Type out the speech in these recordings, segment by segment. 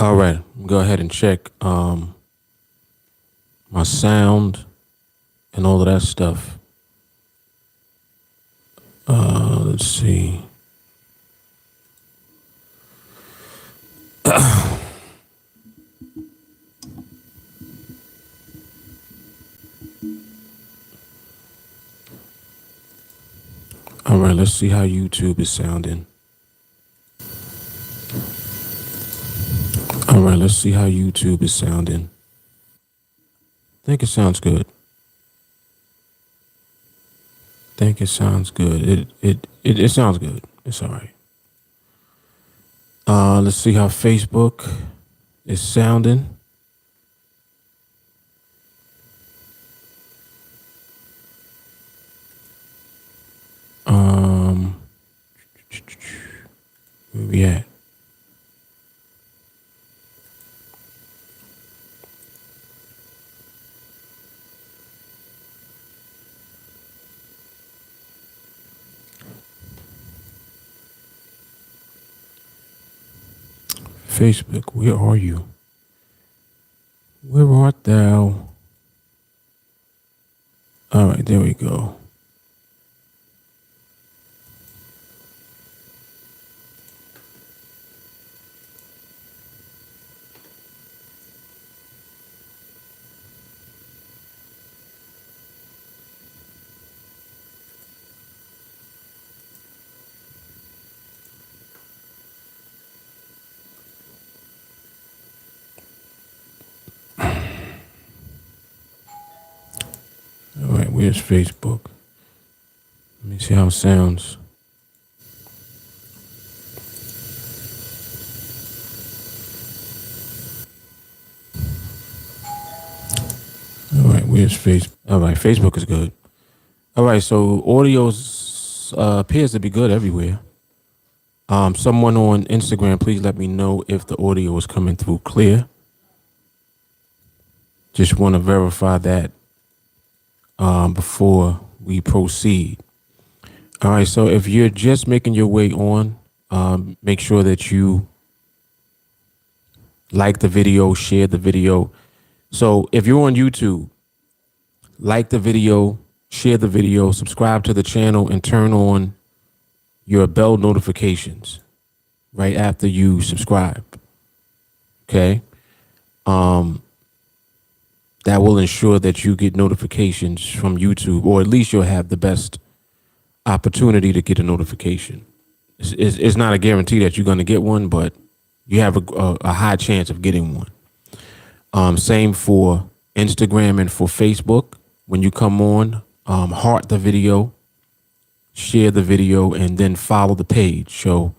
All right, go ahead and check my sound and all of that stuff. Let's see. All right, let's see how YouTube is sounding. All right, let's see how YouTube is sounding. I think it sounds good. Think it sounds good. It sounds good. It's all right. Let's see how Facebook is sounding. Where we at? Facebook, where are you? Where art thou? All right, there we go. All right, where's Facebook? Let me see how it sounds. All right, where's Facebook? All right, Facebook is good. All right, so audio appears to be good everywhere. Someone on Instagram, please let me know if the audio is coming through clear. Just want to verify that before we proceed. All right, so if you're just making your way on, make sure that you like the video, share the video. So if you're on YouTube, like the video, share the video, subscribe to the channel, and turn on your bell notifications right after you subscribe. Okay. That will ensure that you get notifications from YouTube, or at least you'll have the best opportunity to get a notification. It's not a guarantee that you're going to get one, but you have a high chance of getting one. Same for Instagram and for Facebook. When you come on, heart the video, share the video, and then follow the page. So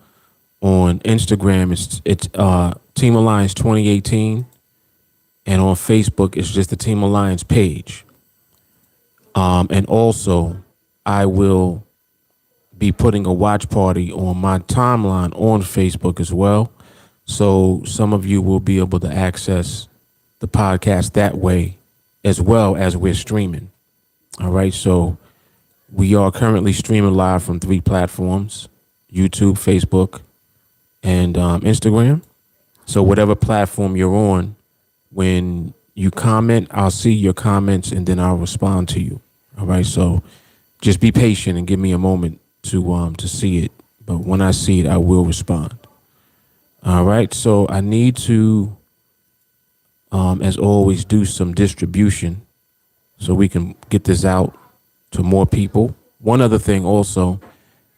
on Instagram, it's TeamAlliance 2018, and on Facebook, it's just the TeamAlliance page. And also, I will be putting a watch party on my timeline on Facebook as well. So some of you will be able to access the podcast that way, as well as we're streaming. All right. So we are currently streaming live from 3 platforms: YouTube, Facebook, and Instagram. So whatever platform you're on, when you comment, I'll see your comments and then I'll respond to you. All right. So just be patient and give me a moment to see it. But when I see it, I will respond. All right. So I need to, as always, do some distribution so we can get this out to more people. One other thing also,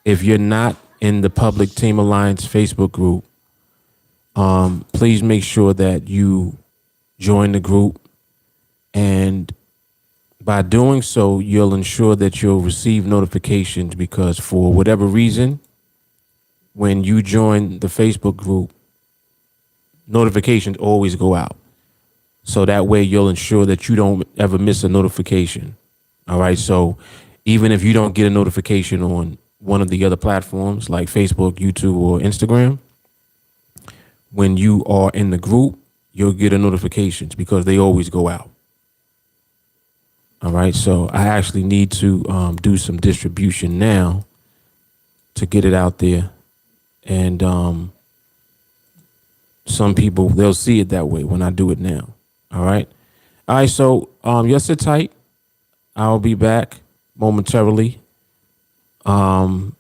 if you're not in the public TeamAlliance Facebook group, please make sure that you join the group. And by doing so, you'll ensure that you'll receive notifications, because for whatever reason, when you join the Facebook group, notifications always go out. So that way you'll ensure that you don't ever miss a notification. All right. So even if you don't get a notification on one of the other platforms like Facebook, YouTube, or Instagram, when you are in the group, you'll get a notifications because they always go out. All right. So I actually need to do some distribution now to get it out there. And some people, they'll see it that way when I do it now. All right. All right. So yes, sit tight. I'll be back momentarily after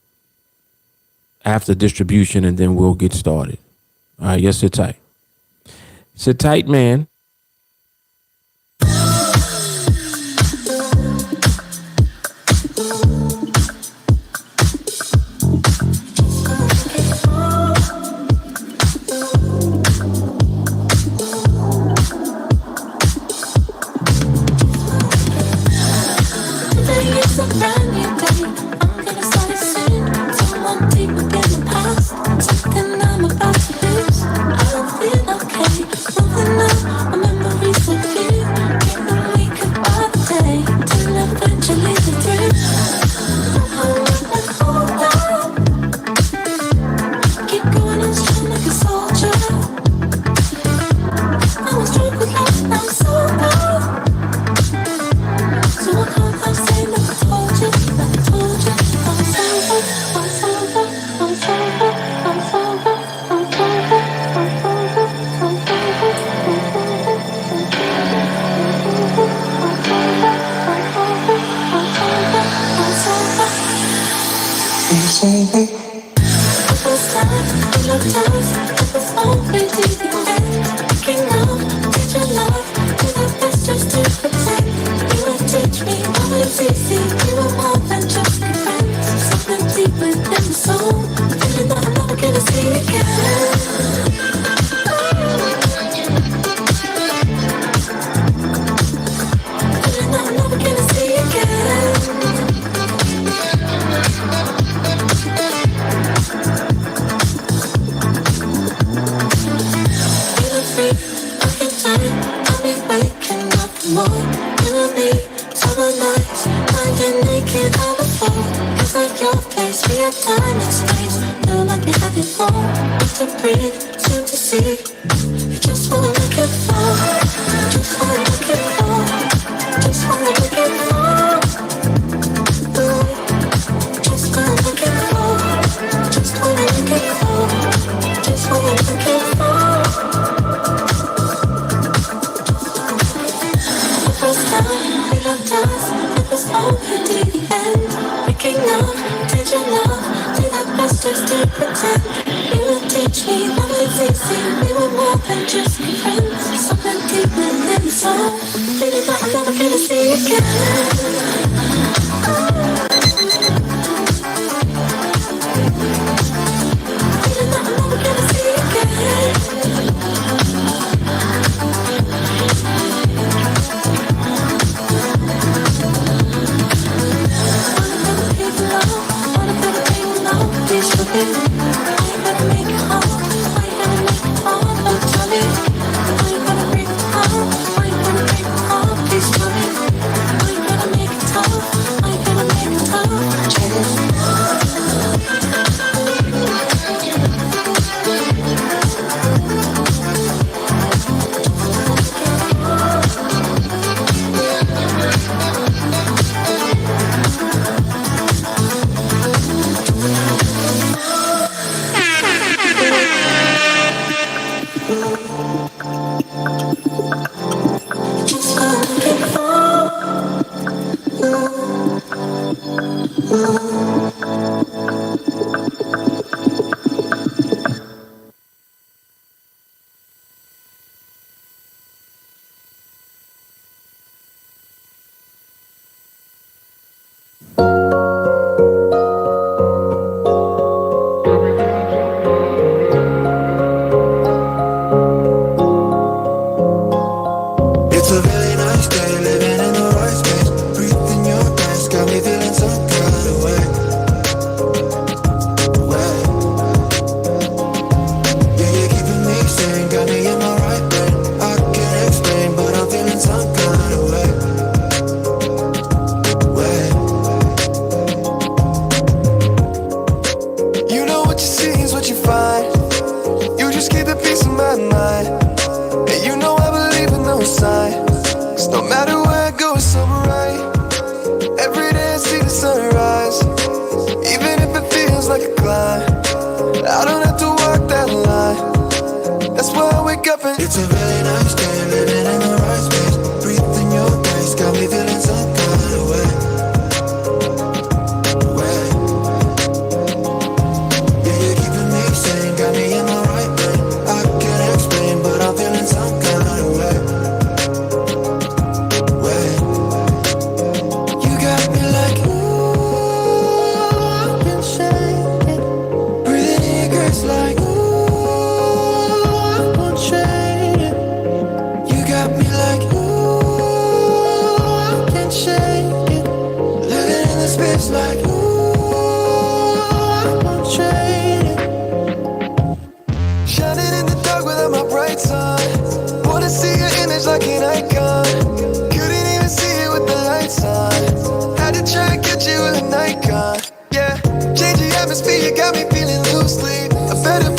distribution, and then we'll get started. All right. Yes, sit tight. Sit tight, man.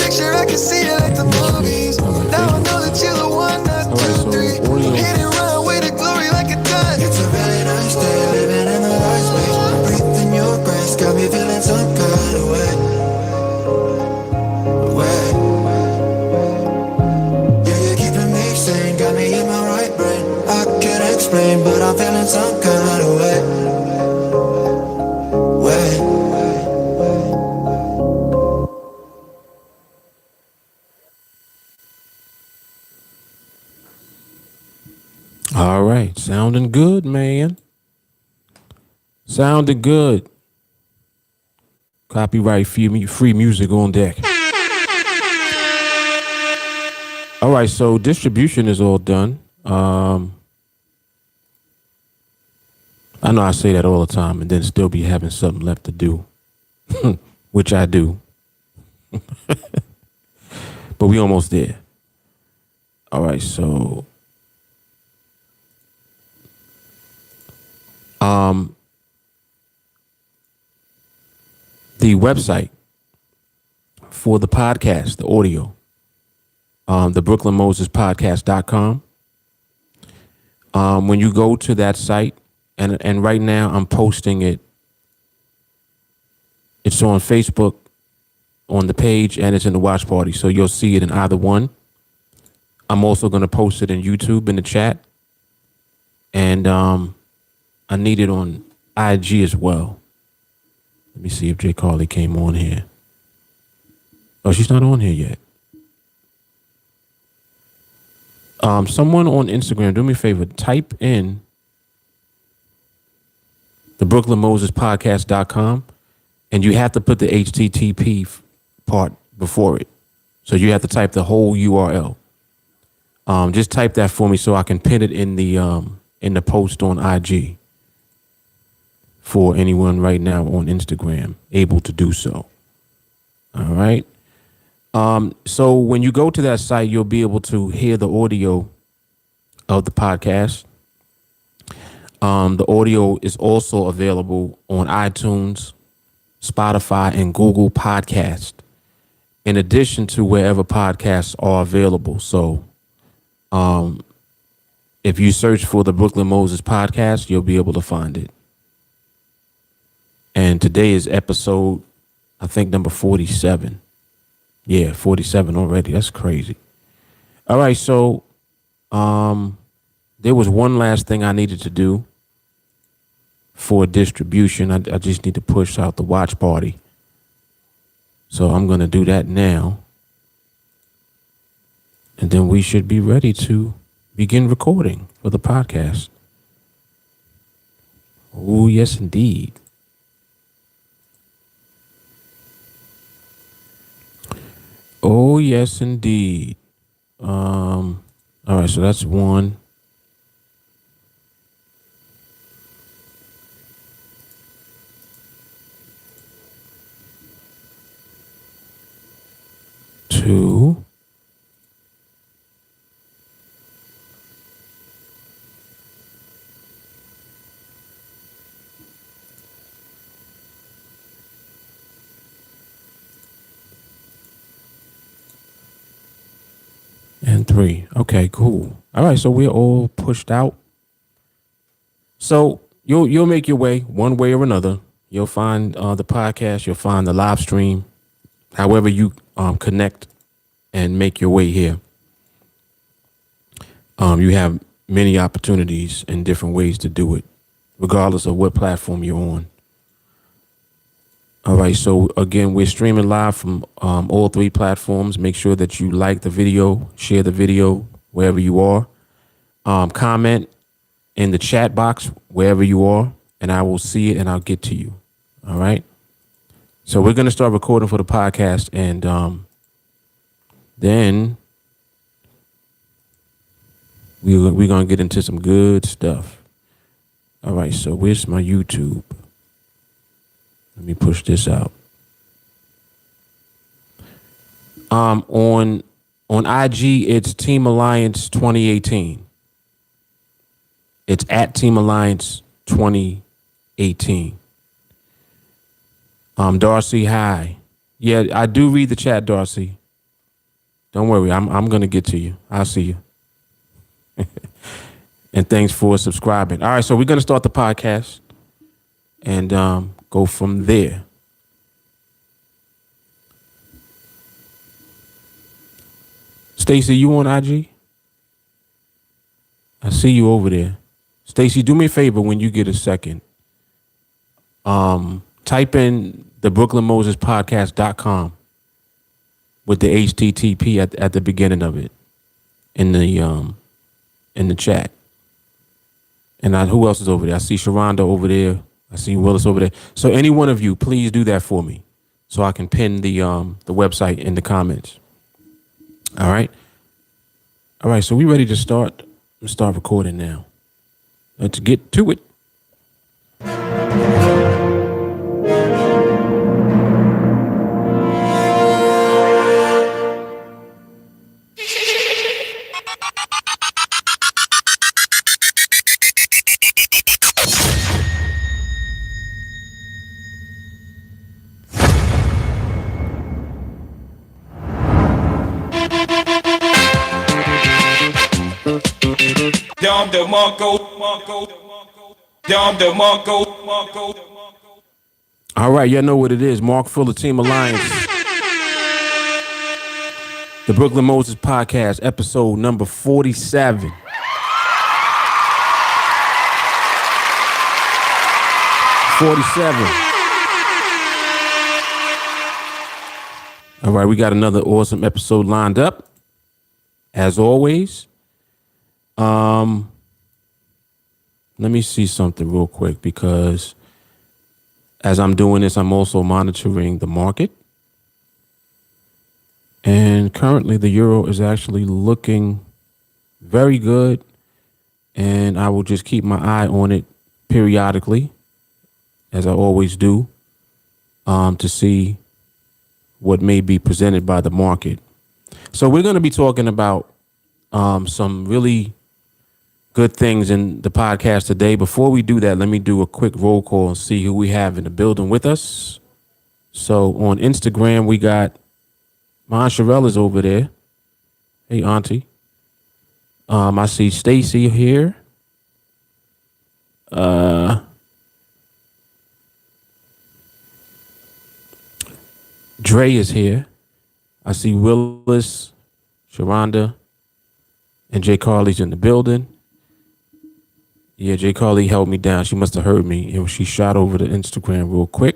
picture, I can see it like the movies. Now I know that you're the one, not two, three. Hit and run with the glory like a gun. It's a really nice day, living in the right space. Breathing your breath, got me feeling some kind of way. Yeah, you're keeping me sane, got me in my right brain. I can't explain, but I'm feeling some kind of way. All right, sounding good, man. Sounding good. Copyright free music on deck. All right, so distribution is all done. I know I say that all the time and then still be having something left to do, which I do. But we almost there. All right, so the website for the podcast, the audio, the BrooklynMosesPodcast.com. When you go to that site, and right now I'm posting it. It's on Facebook, on the page, and it's in the watch party. So you'll see it in either one. I'm also going to post it in YouTube in the chat. And I need it on IG as well. Let me see if Jay Carly came on here. Oh, she's not on here yet. Someone on Instagram, do me a favor, type in the BrooklynMosesPodcast.com, and you have to put the HTTP part before it. So you have to type the whole URL. Just type that for me so I can pin it in the post on IG for anyone right now on Instagram able to do so. All right. So when you go to that site, you'll be able to hear the audio of the podcast. The audio is also available on iTunes, Spotify, and Google Podcast, in addition to wherever podcasts are available. So if you search for the Brooklyn Moses Podcast, you'll be able to find it. And today is episode, I think, number 47. Yeah, 47 already. That's crazy. All right, so there was one last thing I needed to do for distribution. I just need to push out the watch party. So I'm going to do that now. And then we should be ready to begin recording for the podcast. Oh, yes, indeed. Oh, yes, indeed. All right, so that's one. Two. And three. Okay, cool. All right, so we're all pushed out. So you'll make your way one way or another. You'll find the podcast. You'll find the live stream. However you connect and make your way here. You have many opportunities and different ways to do it, regardless of what platform you're on. All right, so again, we're streaming live from all three platforms. Make sure that you like the video, share the video wherever you are. Comment in the chat box wherever you are, and I will see it and I'll get to you. All right. So we're going to start recording for the podcast, and then we're going to get into some good stuff. All right, so where's my YouTube? Let me push this out. On IG, it's TeamAlliance 2018. It's at TeamAlliance 2018. Darcy, hi. Yeah, I do read the chat, Darcy. Don't worry. I'm gonna get to you. I'll see you. And thanks for subscribing. All right, so we're gonna start the podcast and go from there. Stacy, you on IG? I see you over there. Stacy, do me a favor when you get a second. Type in the BrooklynMosesPodcast.com with the HTTP at the beginning of it in the chat. And who else is over there? I see Sharonda over there. I see Willis over there. So any one of you, please do that for me, so I can pin the website in the comments. All right. All right. So we ready to start? Let's start recording now. Let's get to it. All right, y'all know what it is. Mark Fuller, TeamAlliance. The Brooklyn Moses Podcast, episode number 47. All right, we got another awesome episode lined up, as always. Let me see something real quick, because as I'm doing this, I'm also monitoring the market. And currently the euro is actually looking very good. And I will just keep my eye on it periodically, as I always do, to see what may be presented by the market. So we're going to be talking about some really good things in the podcast today. Before we do that, let me do a quick roll call and see who we have in the building with us. So on Instagram, we got my Aunt Sharella's over there. Hey, Auntie. I see Stacy here. Dre is here. I see Willis, Sharonda, and Jay Carly's in the building. Yeah, Jay Carly held me down. She must have heard me, and she shot over to Instagram real quick,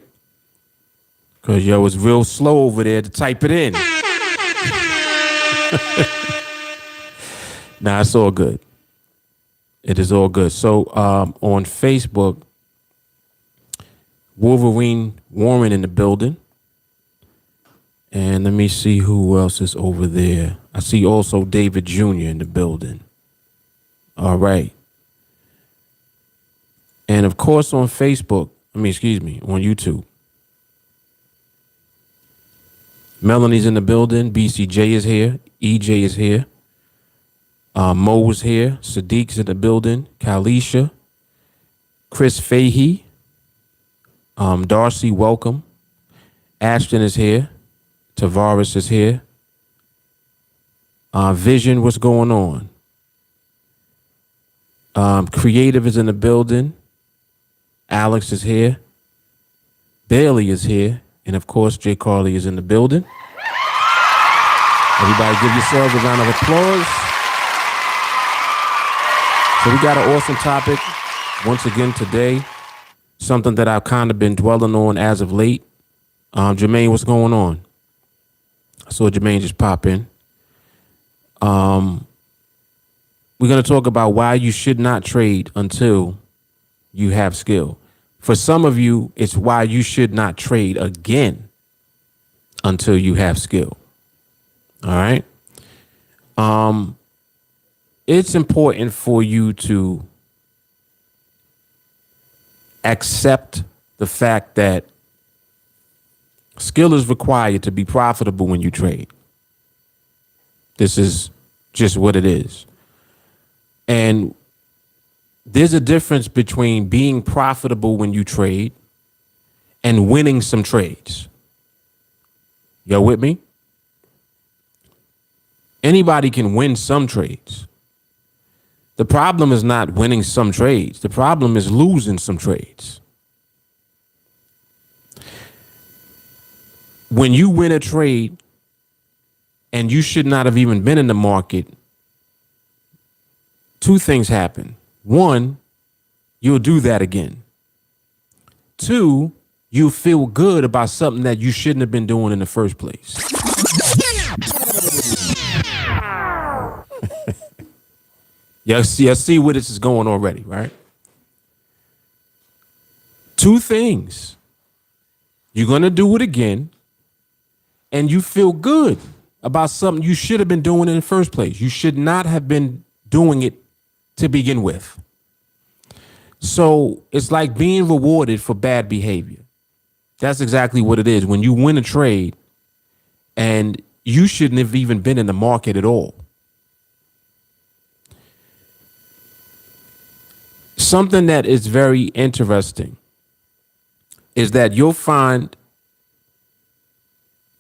because yo was real slow over there to type it in. Nah, it's all good. It is all good. So on Facebook, Wolverine Warren in the building. And let me see who else is over there. I see also David Jr. in the building. All right. And of course on Facebook, on YouTube. Melanie's in the building. BCJ is here. EJ is here. Mo is here. Sadiq's in the building. Kalisha. Chris Fahey. Darcy, welcome. Ashton is here. Tavares is here. Vision, what's going on? Creative is in the building. Alex is here. Bailey is here. And of course, Jay Carly is in the building. Everybody give yourselves a round of applause. So we got an awesome topic once again today. Something that I've kind of been dwelling on as of late. Jermaine, what's going on? I saw Jermaine just pop in. We're going to talk about why you should not trade until you have skill. For some of you, it's why you should not trade again until you have skill. All right. It's important for you to accept the fact that skill is required to be profitable when you trade. This is just what it is. And there's a difference between being profitable when you trade and winning some trades. Y'all with me? Anybody can win some trades. The problem is not winning some trades. The problem is losing some trades. When you win a trade and you should not have even been in the market, two things happen. One, you'll do that again. Two, you feel good about something that you shouldn't have been doing in the first place. You see where this is going already, right? Two things. You're going to do it again, and you feel good about something you should have been doing in the first place. You should not have been doing it to begin with. So it's like being rewarded for bad behavior. That's exactly what it is. When you win a trade and you shouldn't have even been in the market at all. Something that is very interesting is that you'll find,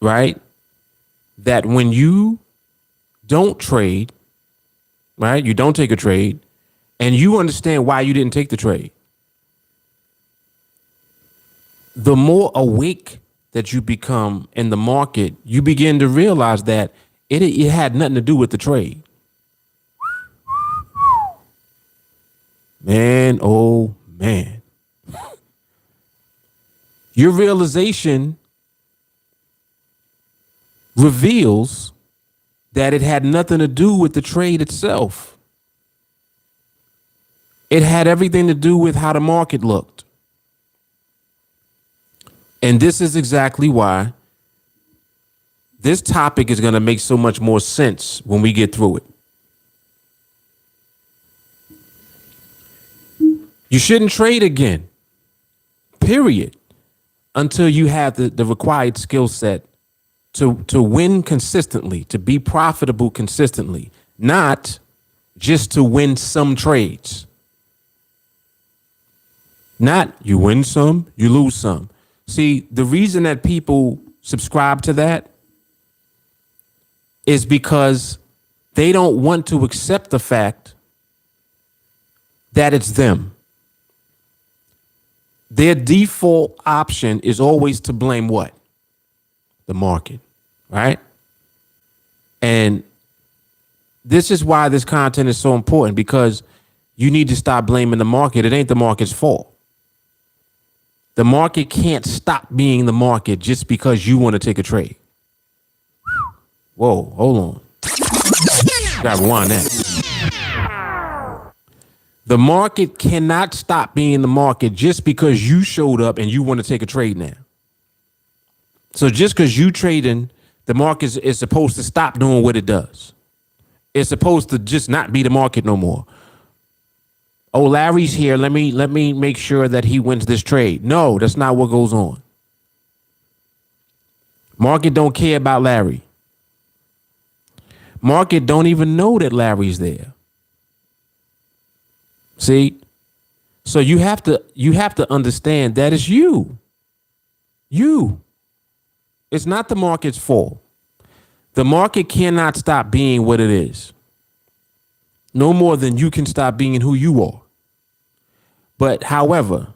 right, that when you don't trade, right, you don't take a trade, and you understand why you didn't take the trade, the more awake that you become in the market, you begin to realize that it had nothing to do with the trade. Man, oh man. Your realization reveals that it had nothing to do with the trade itself. It had everything to do with how the market looked. And this is exactly why this topic is going to make so much more sense when we get through it. You shouldn't trade again, period, until you have the required skill set to win consistently, to be profitable consistently, not just to win some trades. Not you win some, you lose some. See, the reason that people subscribe to that is because they don't want to accept the fact that it's them. Their default option is always to blame what? The market, right? And this is why this content is so important, because you need to stop blaming the market. It ain't the market's fault. The market can't stop being the market just because you want to take a trade. Whoa, hold on. Gotta rewind that. The market cannot stop being the market just because you showed up and you want to take a trade now. So just because you trading, the market is supposed to stop doing what it does. It's supposed to just not be the market no more. Oh, Larry's here. Let me make sure that he wins this trade. No, that's not what goes on. Market don't care about Larry. Market don't even know that Larry's there. See? So you have to understand that it's you. You. It's not the market's fault. The market cannot stop being what it is. No more than you can stop being who you are. But however,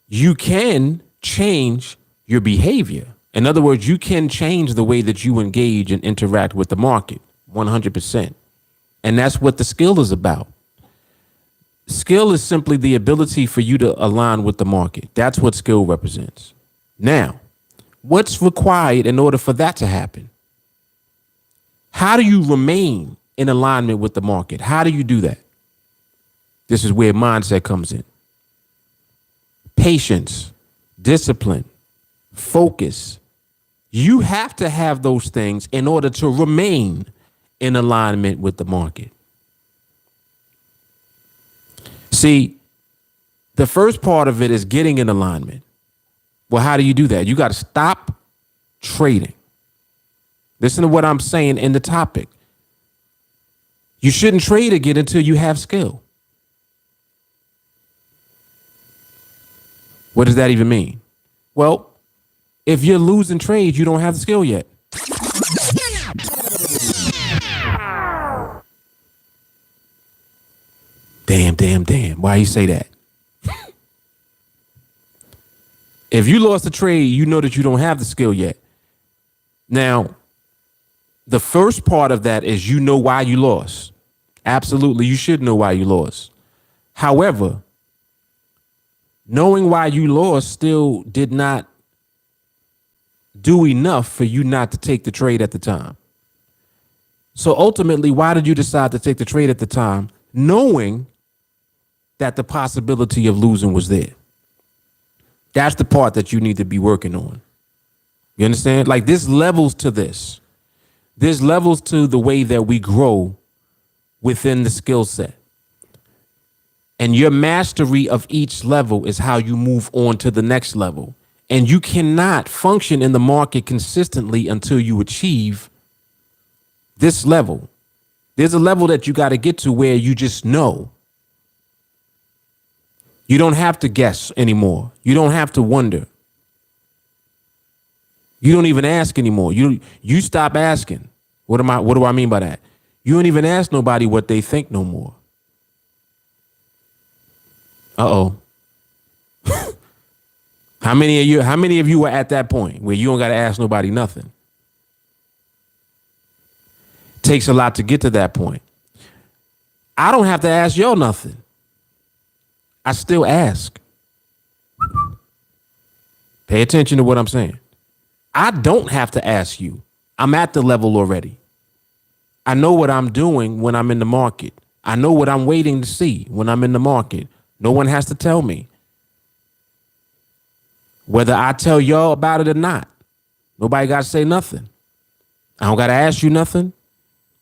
you can change your behavior. In other words, you can change the way that you engage and interact with the market 100%. And that's what the skill is about. Skill is simply the ability for you to align with the market. That's what skill represents. Now, what's required in order for that to happen? How do you remain in alignment with the market? How do you do that? This is where mindset comes in. Patience, discipline, focus. You have to have those things in order to remain in alignment with the market. See, the first part of it is getting in alignment. Well, how do you do that? You got to stop trading. Listen to what I'm saying in the topic. You shouldn't trade again until you have skill. What does that even mean? Well, if you're losing trades, you don't have the skill yet. Damn. Why you say that? If you lost a trade, you know that you don't have the skill yet. Now, the first part of that is you know why you lost. Absolutely, you should know why you lost. However, knowing why you lost still did not do enough for you not to take the trade at the time. So ultimately, why did you decide to take the trade at the time, knowing that the possibility of losing was there? That's the part that you need to be working on. You understand? Like, there's levels to this. There's levels to the way that we grow within the skill set. And your mastery of each level is how you move on to the next level. And you cannot function in the market consistently until you achieve this level. There's a level that you got to get to where you just know. You don't have to guess anymore. You don't have to wonder. You don't even ask anymore. You stop asking. What do I mean by that? You don't even ask nobody what they think no more. Uh-oh. How many of you are at that point where you don't got to ask nobody nothing? Takes a lot to get to that point. I don't have to ask y'all nothing. I still ask. Pay attention to what I'm saying. I don't have to ask you. I'm at the level already. I know what I'm doing when I'm in the market. I know what I'm waiting to see when I'm in the market. No one has to tell me. Whether I tell y'all about it or not, nobody got to say nothing. I don't got to ask you nothing,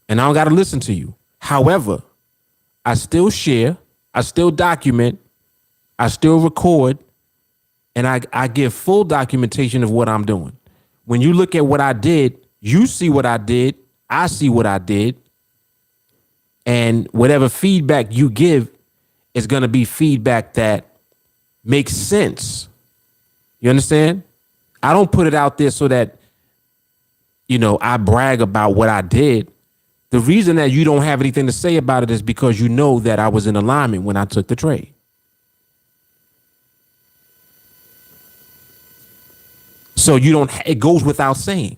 and I don't got to listen to you. However, I still share, I still document, I still record, and I give full documentation of what I'm doing. When you look at what I did, you see what I did, I see what I did, and whatever feedback you give is going to be feedback that makes sense. You understand? I don't put it out there so that, I brag about what I did. The reason that you don't have anything to say about it is because you know that I was in alignment when I took the trade. So it goes without saying.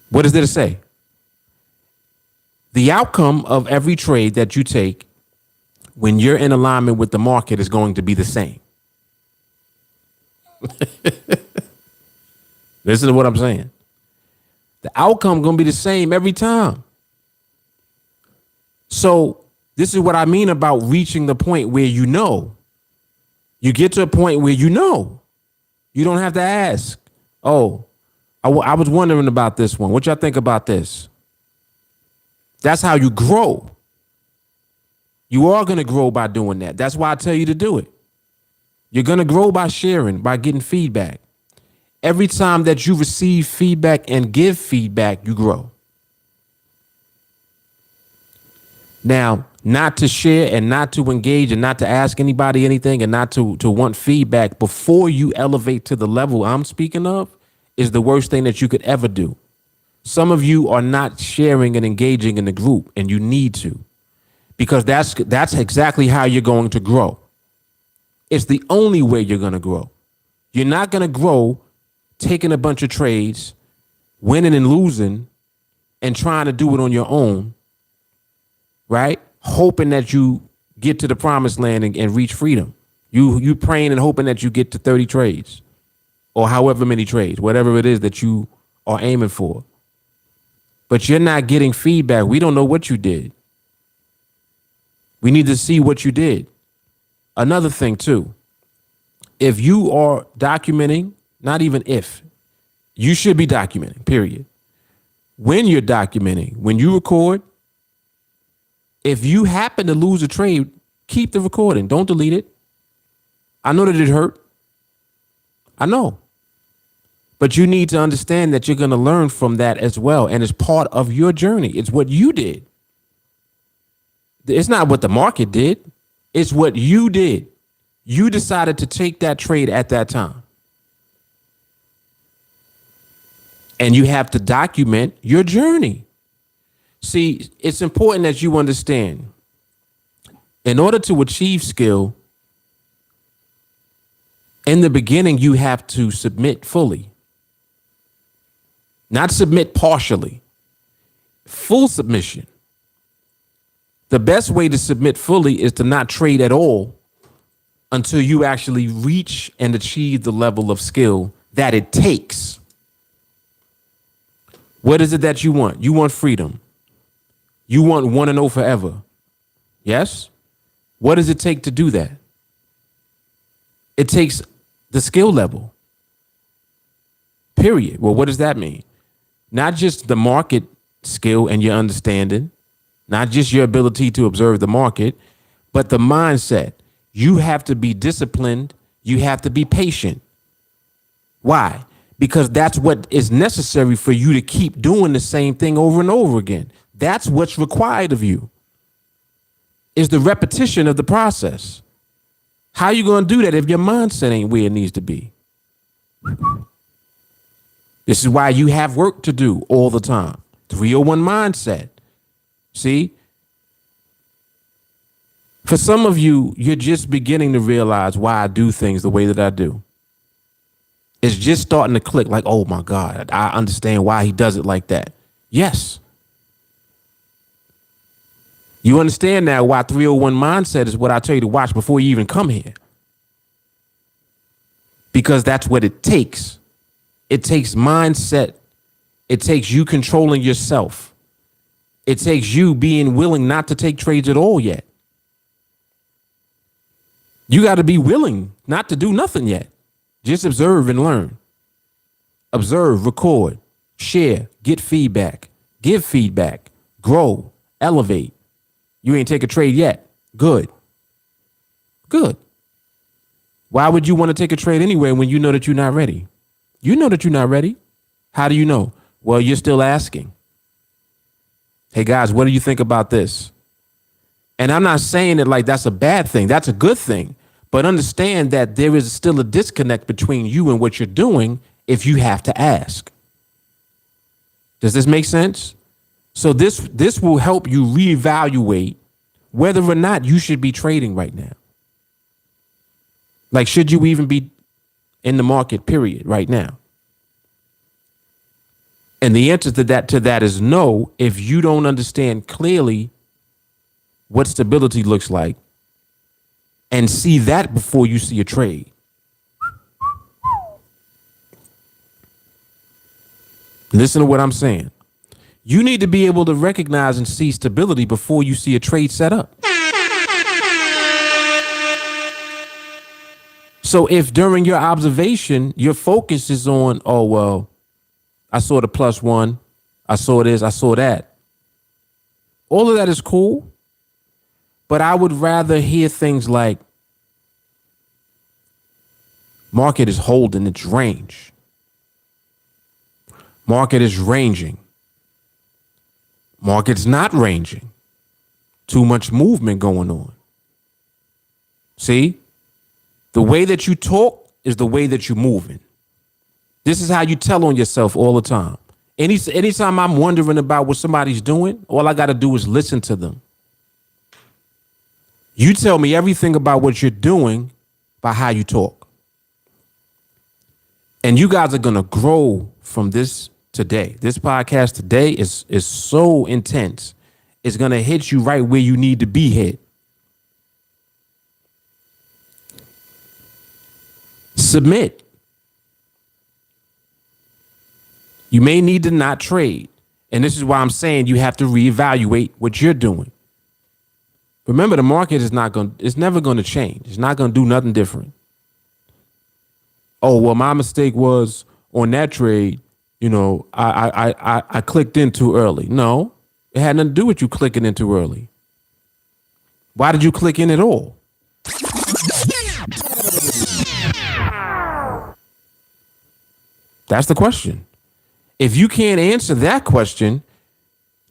What is there to say? The outcome of every trade that you take when you're in alignment with the market is going to be the same. Listen to what I'm saying. The outcome going to be the same every time. So this is what I mean about reaching the point where you know. You get to a point where you know. You don't have to ask. Oh, I was wondering about this one. What y'all think about this? That's how you grow. You are going to grow by doing that. That's why I tell you to do it. You're going to grow by sharing, by getting feedback. Every time that you receive feedback and give feedback, you grow. Now, not to share and not to engage and not to ask anybody anything and not to want feedback before you elevate to the level I'm speaking of is the worst thing that you could ever do. Some of you are not sharing and engaging in the group, and you need to, because that's exactly how you're going to grow. It's the only way you're going to grow. You're not going to grow taking a bunch of trades, winning and losing, and trying to do it on your own, right? Hoping that you get to the promised land and reach freedom. You praying and hoping that you get to 30 trades or however many trades, whatever it is that you are aiming for. But you're not getting feedback. We don't know what you did. We need to see what you did. Another thing too, if you are documenting, not even if, you should be documenting, period. When you're documenting, when you record, if you happen to lose a trade, keep the recording. Don't delete it. I know that it hurt. I know. But you need to understand that you're going to learn from that as well. And it's part of your journey. It's what you did. It's not what the market did. It's what you did. You decided to take that trade at that time. And you have to document your journey. See, it's important that you understand In order to achieve skill, in the beginning, you have to submit fully, not submit partially, full submission. The best way to submit fully is to not trade at all until you actually reach and achieve the level of skill that it takes. What is it that you want? You want freedom. You want 1-0 forever. Yes? What does it take to do that? It takes the skill level. Period. Well, what does that mean? Not just the market skill and your understanding, not just your ability to observe the market, but the mindset. You have to be disciplined. You have to be patient. Why? Because that's what is necessary for you to keep doing the same thing over and over again. That's what's required of you, is the repetition of the process. How are you going to do that if your mindset ain't where it needs to be? This is why you have work to do all the time. 301 mindset. See? For some of you, you're just beginning to realize why I do things the way that I do. It's just starting to click like, oh my God, I understand why he does it like that. Yes. You understand now why 301 mindset is what I tell you to watch before you even come here. Because that's what it takes. It takes mindset. It takes you controlling yourself. It takes you being willing not to take trades at all yet. You got to be willing not to do nothing yet. Just observe and learn. Observe, record, share, get feedback, give feedback, grow, elevate. You ain't take a trade yet. Good. Good. Why would you want to take a trade anyway when you know that you're not ready? You know that you're not ready. How do you know? Well, you're still asking. Hey guys, what do you think about this? And I'm not saying it like that's a bad thing. That's a good thing. But understand that there is still a disconnect between you and what you're doing if you have to ask. Does this make sense? So this will help you reevaluate whether or not you should be trading right now. Like, should you even be in the market, period, right now? And the answer to that is no, if you don't understand clearly what stability looks like and see that before you see a trade. Listen to what I'm saying. You need to be able to recognize and see stability before you see a trade set up. So if during your observation, your focus is on, oh, well, I saw the +1, I saw this, I saw that. All of that is cool. But I would rather hear things like, market is holding its range. Market is ranging. Market's not ranging. Too much movement going on. See? The way that you talk is the way that you're moving. This is how you tell on yourself all the time. Anytime I'm wondering about what somebody's doing, all I got to do is listen to them. You tell me everything about what you're doing by how you talk. And you guys are going to grow from this today. This podcast today is so intense. It's going to hit you right where you need to be hit. Submit. You may need to not trade. And this is why I'm saying you have to reevaluate what you're doing. Remember, the market is never going to change. It's not going to do nothing different. Oh, well, my mistake was on that trade, I clicked in too early. No, it had nothing to do with you clicking in too early. Why did you click in at all? That's the question. If you can't answer that question,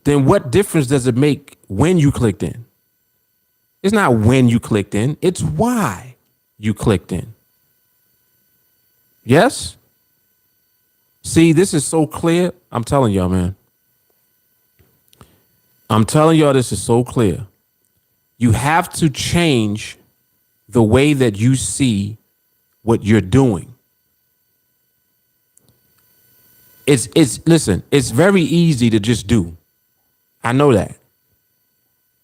then what difference does it make when you clicked in? It's not when you clicked in, it's why you clicked in. Yes? See, this is so clear. I'm telling y'all, man. I'm telling y'all, this is so clear. You have to change the way that you see what you're doing. Listen, it's very easy to just do. I know that.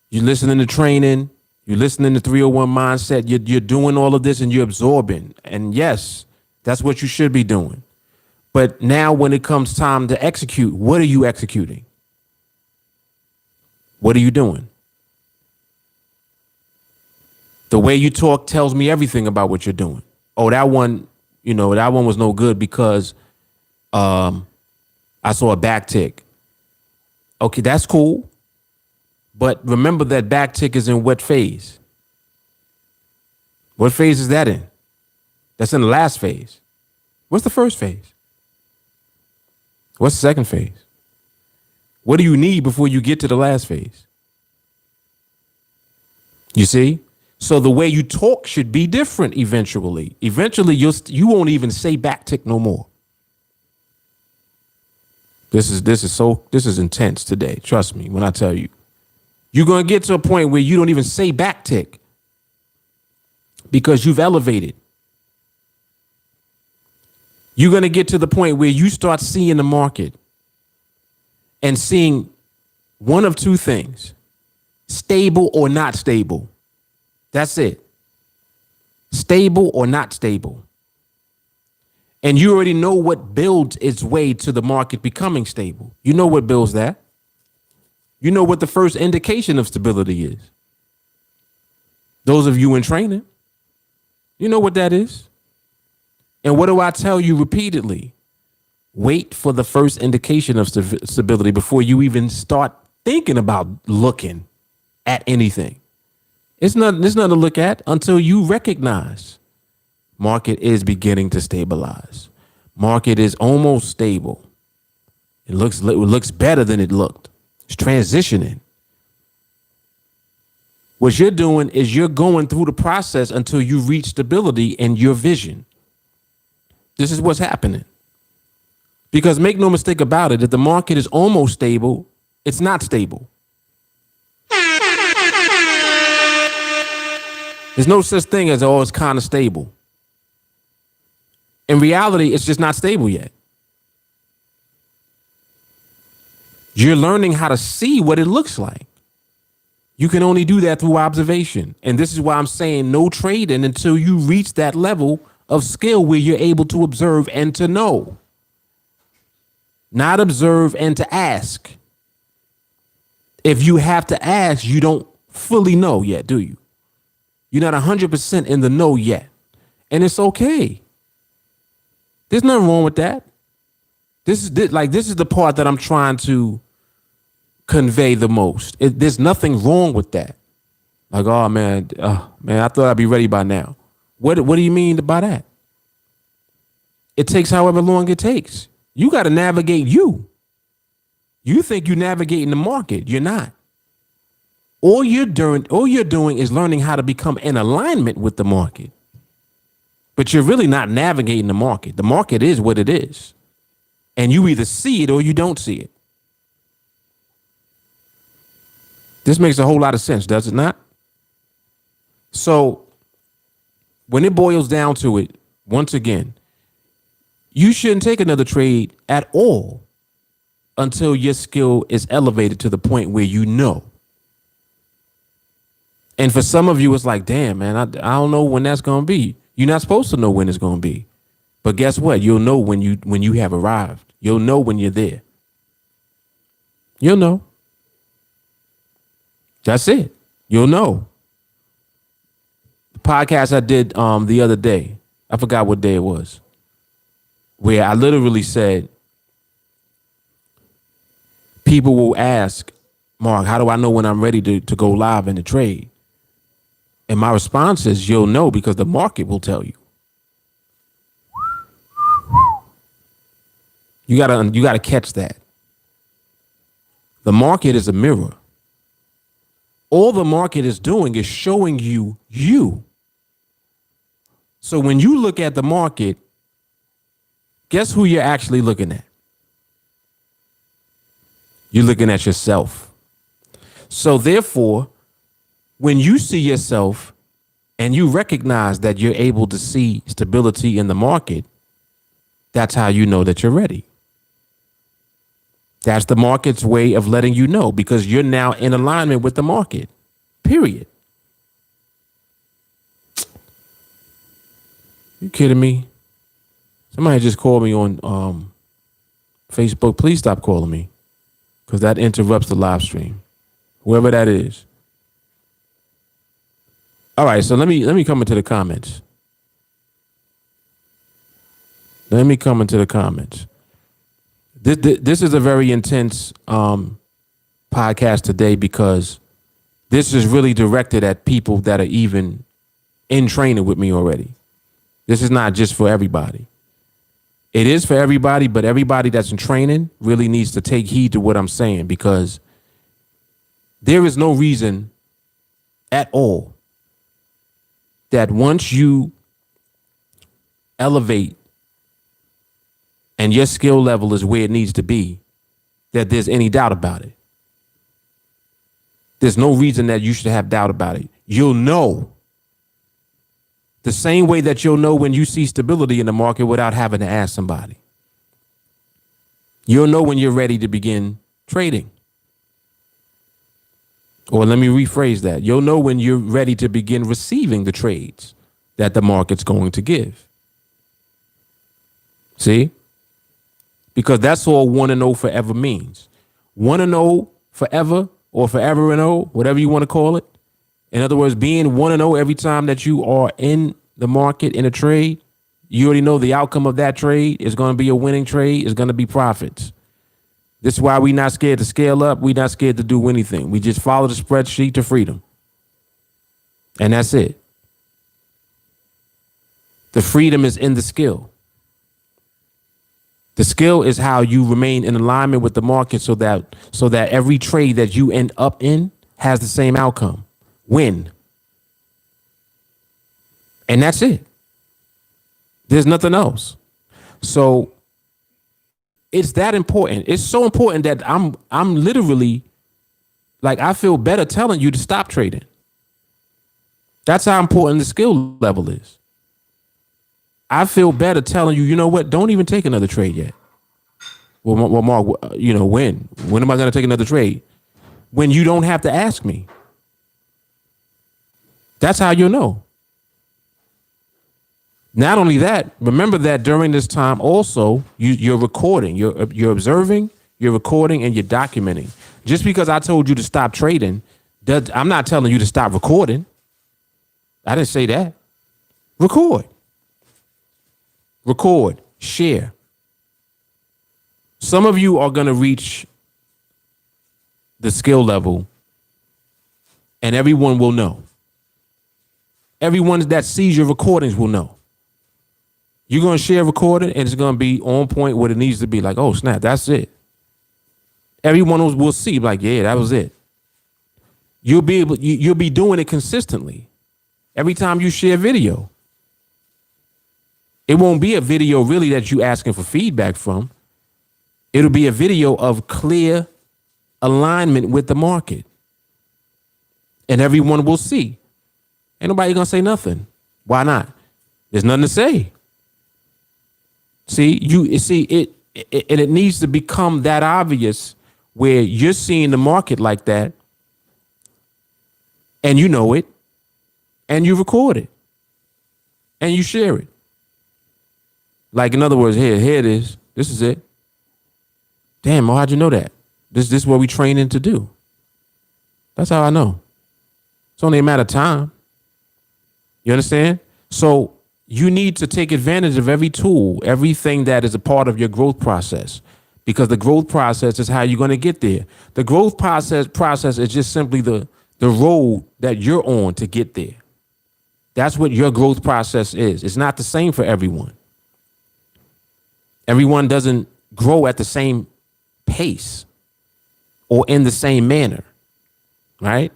You're listening to training, you're listening to 301 mindset, you're doing all of this and you're absorbing. And yes, that's what you should be doing. But now when it comes time to execute, what are you executing? What are you doing? The way you talk tells me everything about what you're doing. Oh, that one was no good because I saw a back tick. Okay, that's cool. But remember that back tick is in what phase? What phase is that in? That's in the last phase. What's the first phase? What's the second phase? What do you need before you get to the last phase? You see? So the way you talk should be different eventually. Eventually, you won't even say back tick no more. This is intense today. Trust me when I tell you. You're going to get to a point where you don't even say back tick because you've elevated. You're going to get to the point where you start seeing the market and seeing one of two things, stable or not stable. That's it. Stable or not stable. And you already know what builds its way to the market becoming stable. You know what builds that. You know what the first indication of stability is. Those of you in training, you know what that is. And what do I tell you repeatedly? Wait for the first indication of stability before you even start thinking about looking at anything. It's not to look at until you recognize market is beginning to stabilize. Market is almost stable. It looks better than it looked. It's transitioning. What you're doing is you're going through the process until you reach stability in your vision. This is what's happening. Because make no mistake about it, if the market is almost stable, it's not stable. There's no such thing as, oh, it's kind of stable. In reality, it's just not stable yet. You're learning how to see what it looks like. You can only do that through observation. And this is why I'm saying no trading until you reach that level of skill where you're able to observe and to know. Not observe and to ask. If you have to ask, you don't fully know yet, do you? You're not 100% in the know yet. And it's okay. There's nothing wrong with that. This is the part that I'm trying to convey the most. There's nothing wrong with that. Like, oh man, I thought I'd be ready by now. What do you mean by that? It takes however long it takes. You got to navigate you. You think you're navigating the market. You're not. All you're doing is learning how to become in alignment with the market. But you're really not navigating the market. The market is what it is. And you either see it or you don't see it. This makes a whole lot of sense, does it not? So when it boils down to it, once again, you shouldn't take another trade at all until your skill is elevated to the point where you know. And for some of you, it's like, damn, man, I don't know when that's going to be. You're not supposed to know when it's going to be. But guess what? You'll know when you have arrived. You'll know when you're there. You'll know. That's it. You'll know. The podcast I did the other day, I forgot what day it was, where I literally said, people will ask, Mark, how do I know when I'm ready to go live in the trade? And my response is, you'll know because the market will tell you. You gotta catch that. The market is a mirror. All the market is doing is showing you you. So when you look at the market, guess who you're actually looking at? You're looking at yourself. So therefore, When you see yourself and you recognize that you're able to see stability in the market, that's how you know that you're ready. That's the market's way of letting you know, because you're now in alignment with the market, period. You kidding me? Somebody just called me on Facebook. Please stop calling me, because that interrupts the live stream. Whoever that is. All right, so let me come into the comments. Let me come into the comments. This is a very intense podcast today, because this is really directed at people that are even in training with me already. This is not just for everybody. It is for everybody, but everybody that's in training really needs to take heed to what I'm saying, because there is no reason at all that once you elevate and your skill level is where it needs to be, that there's any doubt about it. There's no reason that you should have doubt about it. You'll know the same way that you'll know when you see stability in the market without having to ask somebody. You'll know when you're ready to begin trading. Or let me rephrase that. You'll know when you're ready to begin receiving the trades that the market's going to give. See? Because that's all 1-0 forever means. 1-0 forever, or forever and 0, whatever you want to call it. In other words, being 1-0 every time that you are in the market in a trade, you already know the outcome of that trade is going to be a winning trade, is going to be profits. This is why we're not scared to scale up. We're not scared to do anything. We just follow the spreadsheet to freedom. And that's it. The freedom is in the skill. The skill is how you remain in alignment with the market so that every trade that you end up in has the same outcome. Win. And that's it. There's nothing else. So it's that important. It's so important that I'm literally, like, I feel better telling you to stop trading. That's how important the skill level is. I feel better telling you, you know what? Don't even take another trade yet. Well, Mark, when? When am I going to take another trade? When you don't have to ask me. That's how you'll know. Not only that, remember that during this time also, you're recording, you're observing, you're recording, and you're documenting. Just because I told you to stop trading, I'm not telling you to stop recording. I didn't say that. Record, share. Some of you are going to reach the skill level and everyone will know. Everyone that sees your recordings will know. You're going to share a recording and it's going to be on point what it needs to be. Like, oh, snap, that's it. Everyone will see, like, yeah, that was it. You'll be doing it consistently. Every time you share video. It won't be a video really that you asking for feedback from. It'll be a video of clear alignment with the market. And everyone will see. Ain't nobody gonna say nothing. Why not? There's nothing to say. See, it needs to become that obvious where you're seeing the market like that and you know it and you record it and you share it. Like, in other words, here it is. This is it. Damn, how'd you know that? This is what we training to do. That's how I know. It's only a matter of time. You understand? So you need to take advantage of every tool, everything that is a part of your growth process, because the growth process is how you're going to get there. The growth process is just simply the road that you're on to get there. That's what your growth process is. It's not the same for everyone. Everyone doesn't grow at the same pace or in the same manner, right?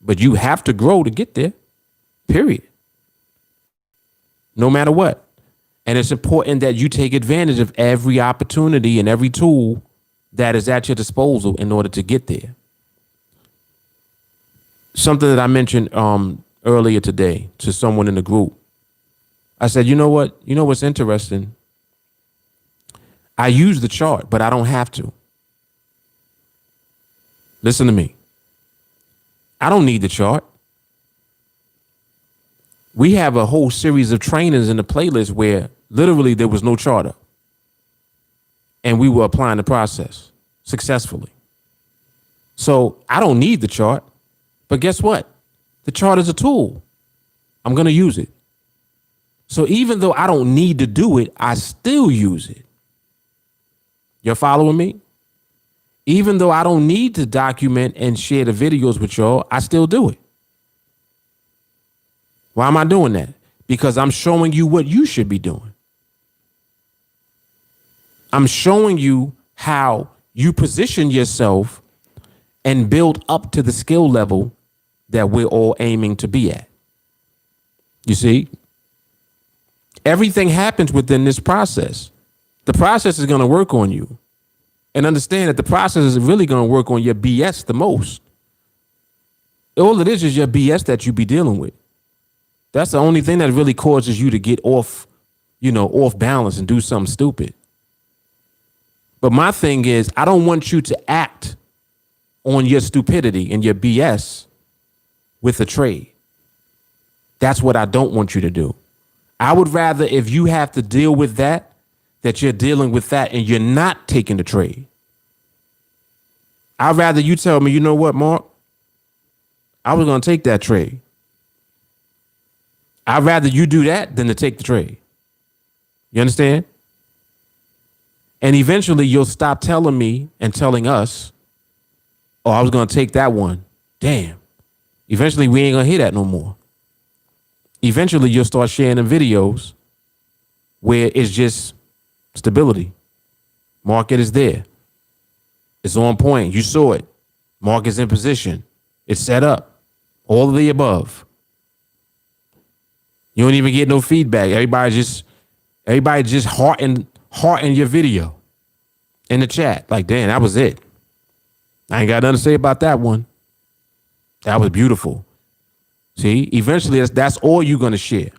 But you have to grow to get there, period. No matter what. And it's important that you take advantage of every opportunity and every tool that is at your disposal in order to get there. something that I mentioned earlier today to someone in the group. I said, you know what? You know what's interesting? I use the chart, but I don't have to. Listen to me. I don't need the chart. We have a whole series of trainings in the playlist where literally there was no charter. And we were applying the process successfully. So I don't need the chart. But guess what? The chart is a tool. I'm going to use it. So even though I don't need to do it, I still use it. You're following me? Even though I don't need to document and share the videos with y'all, I still do it. Why am I doing that? Because I'm showing you what you should be doing. I'm showing you how you position yourself and build up to the skill level that we're all aiming to be at. You see? Everything happens within this process. The process is going to work on you. And understand that the process is really going to work on your BS the most. All it is your BS that you be dealing with. That's the only thing that really causes you to get off, off balance and do something stupid. But my thing is, I don't want you to act on your stupidity and your BS with a trade. That's what I don't want you to do. I would rather, if you have to deal with that you're dealing with that and you're not taking the trade. I'd rather you tell me, you know what, Mark? I was going to take that trade. I'd rather you do that than to take the trade. You understand? And eventually you'll stop telling me and telling us, oh, I was going to take that one. Damn. Eventually we ain't going to hear that no more. Eventually you'll start sharing the videos where it's just stability. Market is there. It's on point. You saw it. Market's in position. It's set up. All of the above. You don't even get no feedback. Everybody just hearting your video in the chat. Like, damn, that was it. I ain't got nothing to say about that one. That was beautiful. See, eventually that's all you're going to share.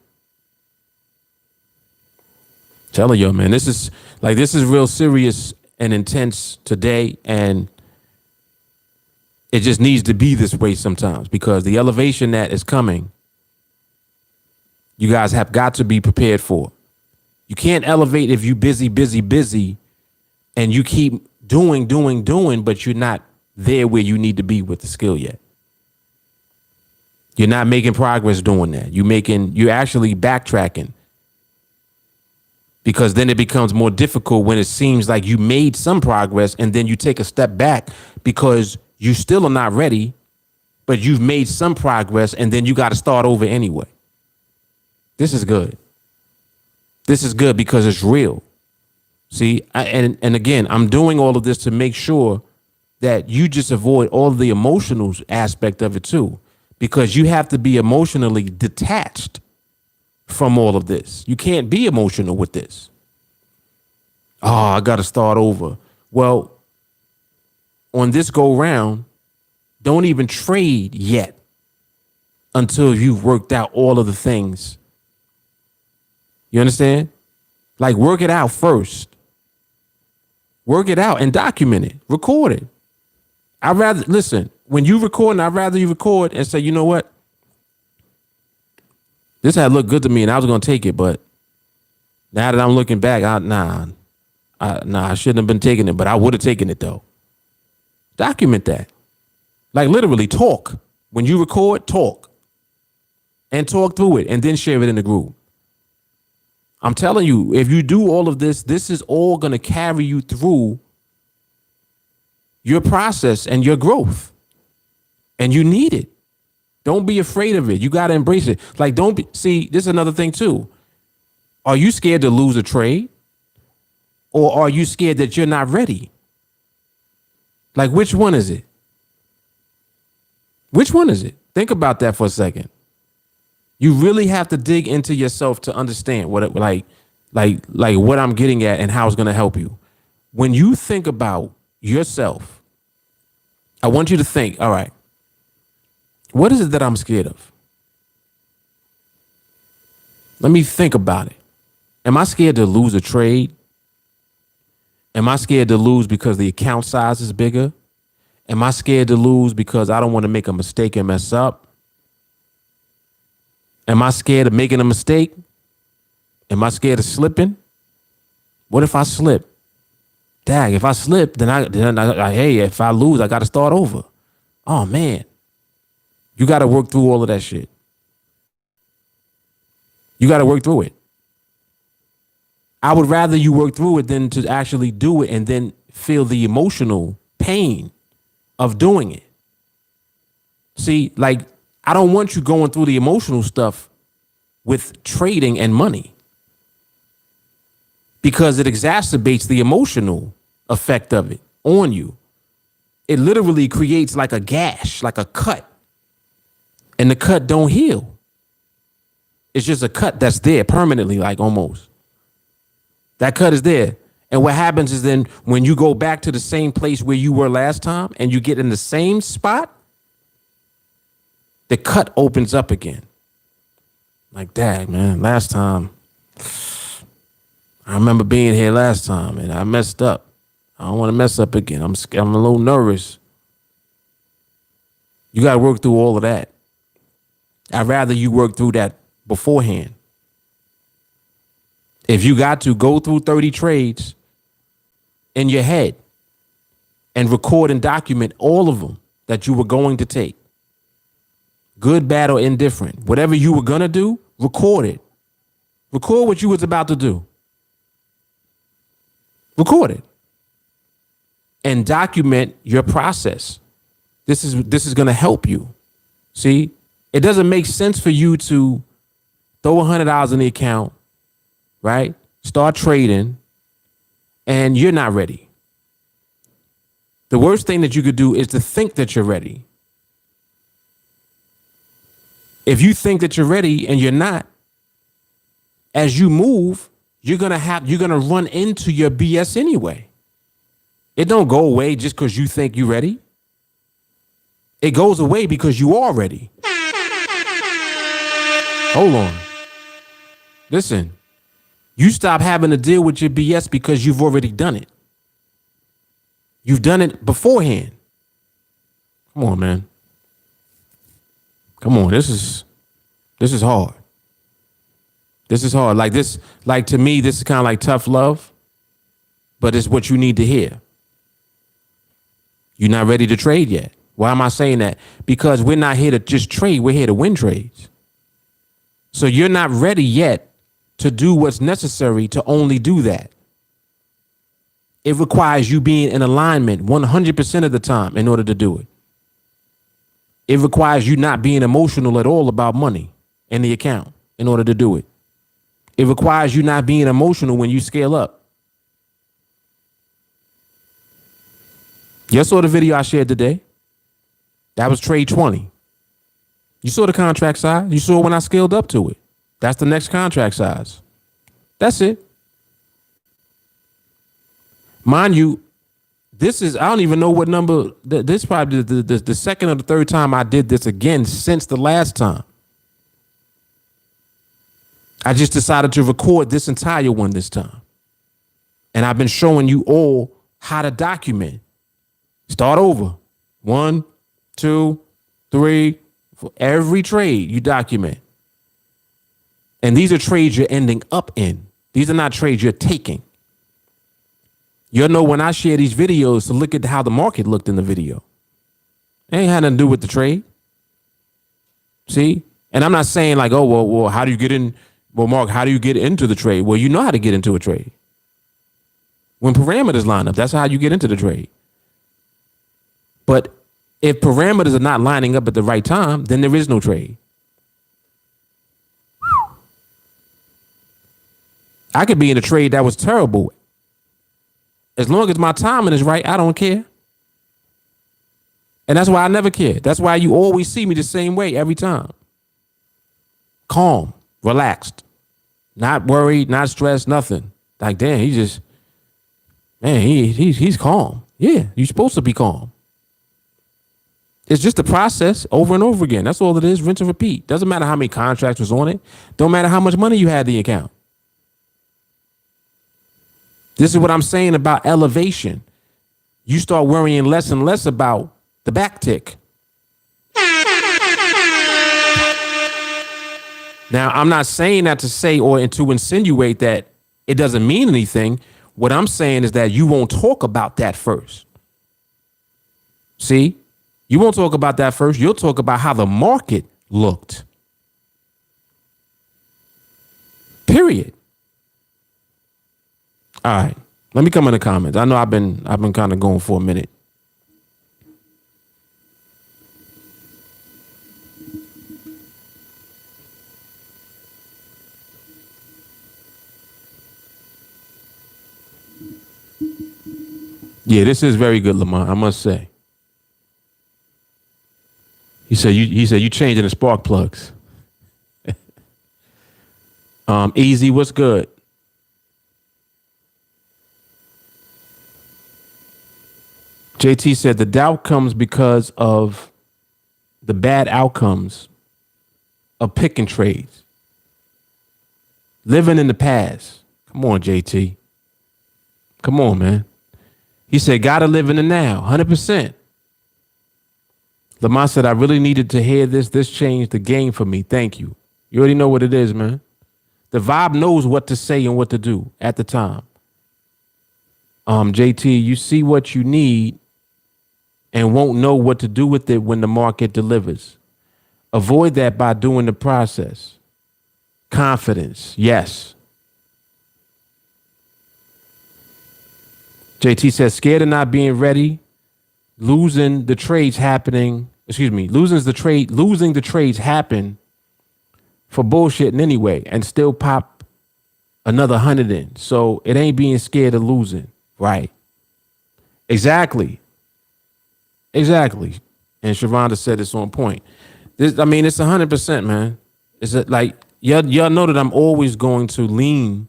Telling you, man, this is real serious and intense today. And it just needs to be this way sometimes because the elevation that is coming, you guys have got to be prepared for. You can't elevate if you busy, and you keep doing, but you're not there where you need to be with the skill yet. You're not making progress doing that. You're actually backtracking. Because then it becomes more difficult when it seems like you made some progress and then you take a step back because you still are not ready, but you've made some progress and then you got to start over anyway. This is good. This is good because it's real. See, and again, I'm doing all of this to make sure that you just avoid all of the emotional aspect of it too, because you have to be emotionally detached from all of this. You can't be emotional with this. Oh, I got to start over. Well, on this go round, don't even trade yet until you've worked out all of the things. You understand? Like, work it out first. Work it out and document it. Record it. When you record, I'd rather you record and say, you know what? This had looked good to me and I was going to take it, but now that I'm looking back, I shouldn't have been taking it, but I would have taken it though. Document that. Like literally talk. When you record, talk. And talk through it and then share it in the group. I'm telling you, if you do all of this, this is all going to carry you through your process and your growth. And you need it. Don't be afraid of it. You got to embrace it. Like, see, this is another thing too. Are you scared to lose a trade? Or are you scared that you're not ready? Like, which one is it? Which one is it? Think about that for a second. You really have to dig into yourself to understand what what I'm getting at and how it's going to help you. When you think about yourself, I want you to think, all right, What is it that I'm scared of? Let me think about it. Am I scared to lose a trade? Am I scared to lose because the account size is bigger? Am I scared to lose because I don't want to make a mistake and mess up? Am I scared of making a mistake? Am I scared of slipping? What if I slip? Dag, if I slip, then hey, if I lose, I got to start over. Oh man, you got to work through all of that shit. You got to work through it. I would rather you work through it than to actually do it and then feel the emotional pain of doing it. See, like, I don't want you going through the emotional stuff with trading and money, because it exacerbates the emotional effect of it on you. It literally creates like a gash, like a cut, and the cut don't heal. It's just a cut that's there permanently, like almost. That cut is there. And what happens is then when you go back to the same place where you were last time and you get in the same spot, the cut opens up again. Like, dang, man, last time, I remember being here last time and I messed up. I don't want to mess up again. I'm a little nervous. You got to work through all of that. I'd rather you work through that beforehand. If you got to go through 30 trades in your head and record and document all of them that you were going to take, good, bad, or indifferent, whatever you were going to do, record it. Record what you was about to do. Record it. And document your process. This is going to help you. See, it doesn't make sense for you to throw $100 in the account, right? Start trading, and you're not ready. The worst thing that you could do is to think that you're ready. If you think that you're ready and you're not, as you move, you're gonna run into your BS anyway. It don't go away just because you think you're ready. It goes away because you are ready. Hold on. Listen, you stop having to deal with your BS because you've already done it. You've done it beforehand. Come on, man. Come on. This is hard. This is hard. Like to me, this is kind of like tough love, but it's what you need to hear. You're not ready to trade yet. Why am I saying that? Because we're not here to just trade. We're here to win trades. So you're not ready yet to do what's necessary to only do that. It requires you being in alignment 100% of the time in order to do it. It requires you not being emotional at all about money in the account in order to do it. It requires you not being emotional when you scale up. You saw the video I shared today. That was trade 20. You saw the contract size. You saw when I scaled up to it. That's the next contract size. That's it. Mind you, this is, I don't even know what number, this is probably the second or the third time I did this again since the last time. I just decided to record this entire one this time. And I've been showing you all how to document. Start over. 1, 2, 3, for every trade you document. And these are trades you're ending up in. These are not trades you're taking. You'll know when I share these videos to look at how the market looked in the video. It ain't had nothing to do with the trade. See? And I'm not saying like, oh, well, how do you get in? Well, Mark, how do you get into the trade? Well, you know how to get into a trade. When parameters line up, that's how you get into the trade. But if parameters are not lining up at the right time, then there is no trade. I could be in a trade that was terrible. As long as my timing is right, I don't care. And that's why I never care. That's why you always see me the same way every time. Calm, relaxed, not worried, not stressed, nothing. Like, damn, he's calm. Yeah, you're supposed to be calm. It's just a process over and over again. That's all it is. Rinse and repeat. Doesn't matter how many contracts was on it. Don't matter how much money you had in the account. This is what I'm saying about elevation. You start worrying less and less about the back tick. Now, I'm not saying that to say or to insinuate that it doesn't mean anything. What I'm saying is that you won't talk about that first. See, you won't talk about that first. You'll talk about how the market looked. Period. All right. Let me come in the comments. I know I've been kind of going for a minute. Yeah, this is very good, Lamont, I must say. He said you changing the spark plugs. Easy, what's good? JT said the doubt comes because of the bad outcomes of picking trades. Living in the past. Come on, JT. Come on, man. He said, gotta live in the now, 100%. Lamont said, I really needed to hear this. This changed the game for me. Thank you. You already know what it is, man. The vibe knows what to say and what to do at the time. JT, you see what you need and won't know what to do with it when the market delivers. Avoid that by doing the process. Confidence, yes. JT says, scared of not being ready, losing the trades happen for bullshitting anyway and still pop another 100 in. So it ain't being scared of losing. Right. Exactly. And Sharonda said it's on point. It's 100%, man. It's like, y'all know that I'm always going to lean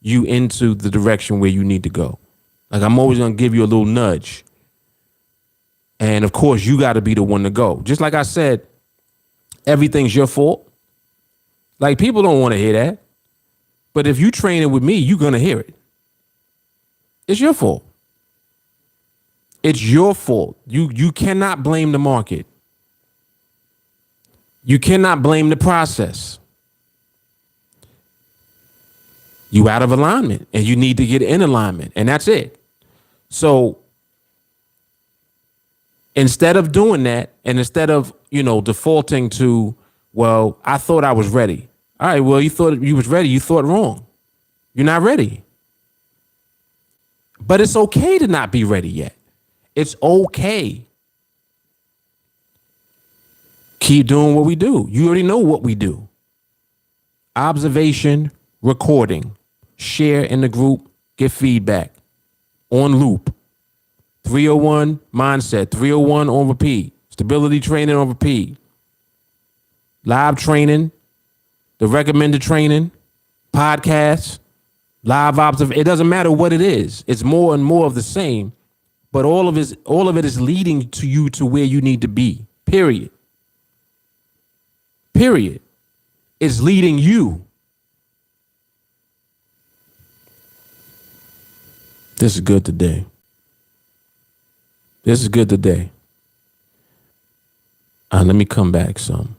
you into the direction where you need to go. Like, I'm always going to give you a little nudge. And of course, you got to be the one to go. Just like I said, everything's your fault. Like, people don't want to hear that. But if you train it with me, you're going to hear it. It's your fault. It's your fault. You cannot blame the market. You cannot blame the process. You out of alignment and you need to get in alignment, and that's it. So instead of doing that, and instead of, defaulting to, well, I thought I was ready. All right, well, you thought you was ready. You thought wrong. You're not ready. But it's okay to not be ready yet. It's okay. Keep doing what we do. You already know what we do. Observation, recording, share in the group, get feedback. On loop. 301 mindset, 301 on repeat. Stability training on repeat. Live training, the recommended training, podcasts, live observation. It doesn't matter what it is. It's more and more of the same. But all of it is leading to you to where you need to be. Period. It's leading you. This is good today. Let me come back some.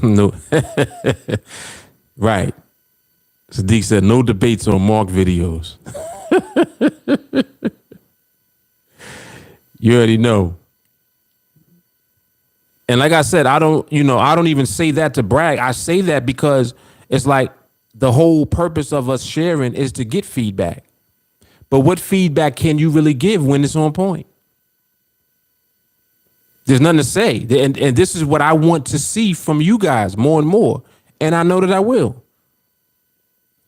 No. Right. Sadiq said no debates on Mark videos. You already know. And like I said, I don't even say that to brag. I say that because it's like the whole purpose of us sharing is to get feedback. But what feedback can you really give when it's on point? There's nothing to say. And this is what I want to see from you guys more and more. And I know that I will.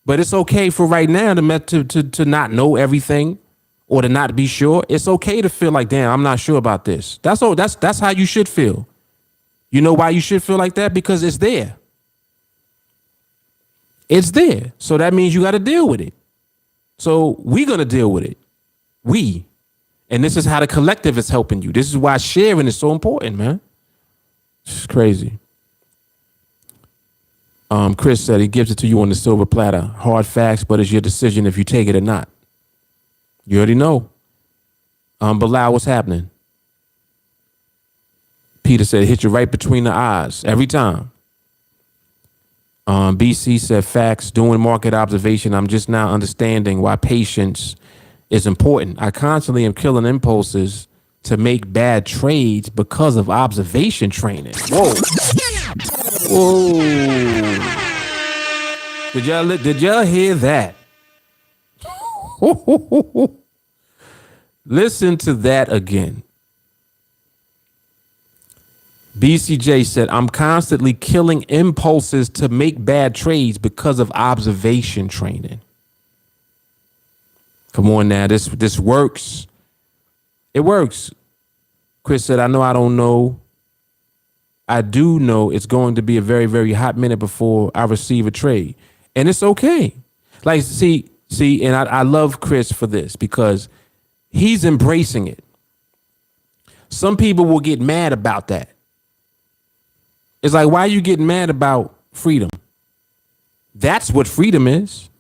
But it's okay for right now to not know everything or to not be sure, it's okay to feel like, damn, I'm not sure about this. That's all. That's how you should feel. You know why you should feel like that? Because it's there. It's there. So that means you got to deal with it. So we're going to deal with it. And this is how the collective is helping you. This is why sharing is so important, man. It's crazy. Chris said he gives it to you on the silver platter. Hard facts, but it's your decision if you take it or not. You already know. Bilal, what's happening? Peter said, hit you right between the eyes every time. BC said, facts, doing market observation. I'm just now understanding why patience is important. I constantly am killing impulses to make bad trades because of observation training. Whoa. Whoa. Did y'all hear that? Listen to that again. BCJ said, I'm constantly killing impulses to make bad trades because of observation training. Come on now, this works. It works. Chris said, I know I don't know. I do know it's going to be a very, very hot minute before I receive a trade. And it's okay. Like, see, and I love Chris for this because he's embracing it. Some people will get mad about that. It's like, why are you getting mad about freedom? That's what freedom is.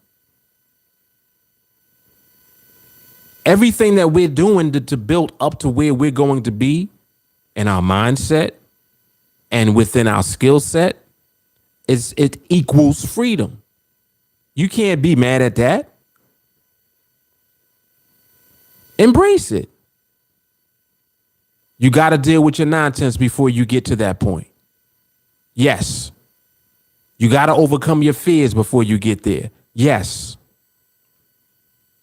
Everything that we're doing to build up to where we're going to be in our mindset and within our skill set, it equals freedom. You can't be mad at that. Embrace it. You got to deal with your nonsense before you get to that point. Yes. You got to overcome your fears before you get there. Yes.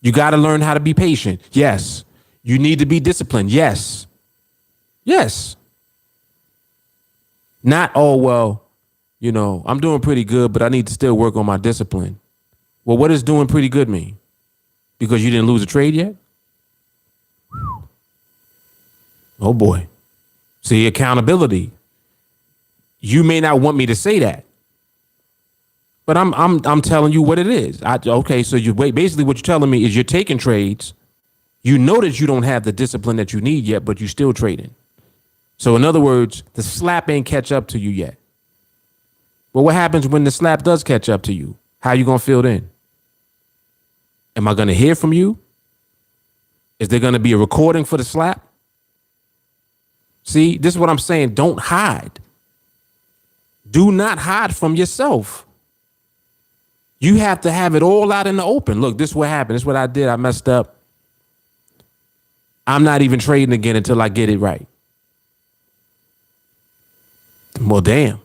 You got to learn how to be patient. Yes. You need to be disciplined. Yes. Yes. Not, oh, well, you know, I'm doing pretty good, but I need to still work on my discipline. Well, what does doing pretty good mean? Because you didn't lose a trade yet? Oh, boy. See, accountability. You may not want me to say that, but I'm telling you what it is. Okay, so basically what you're telling me is you're taking trades. You know that you don't have the discipline that you need yet, but you're still trading. So in other words, the slap ain't catch up to you yet. But what happens when the slap does catch up to you? How you gonna feel then? Am I gonna hear from you? Is there gonna be a recording for the slap? See, this is what I'm saying. Don't hide. Do not hide from yourself. You have to have it all out in the open. Look, this is what happened. This is what I did. I messed up. I'm not even trading again until I get it right. Well, damn.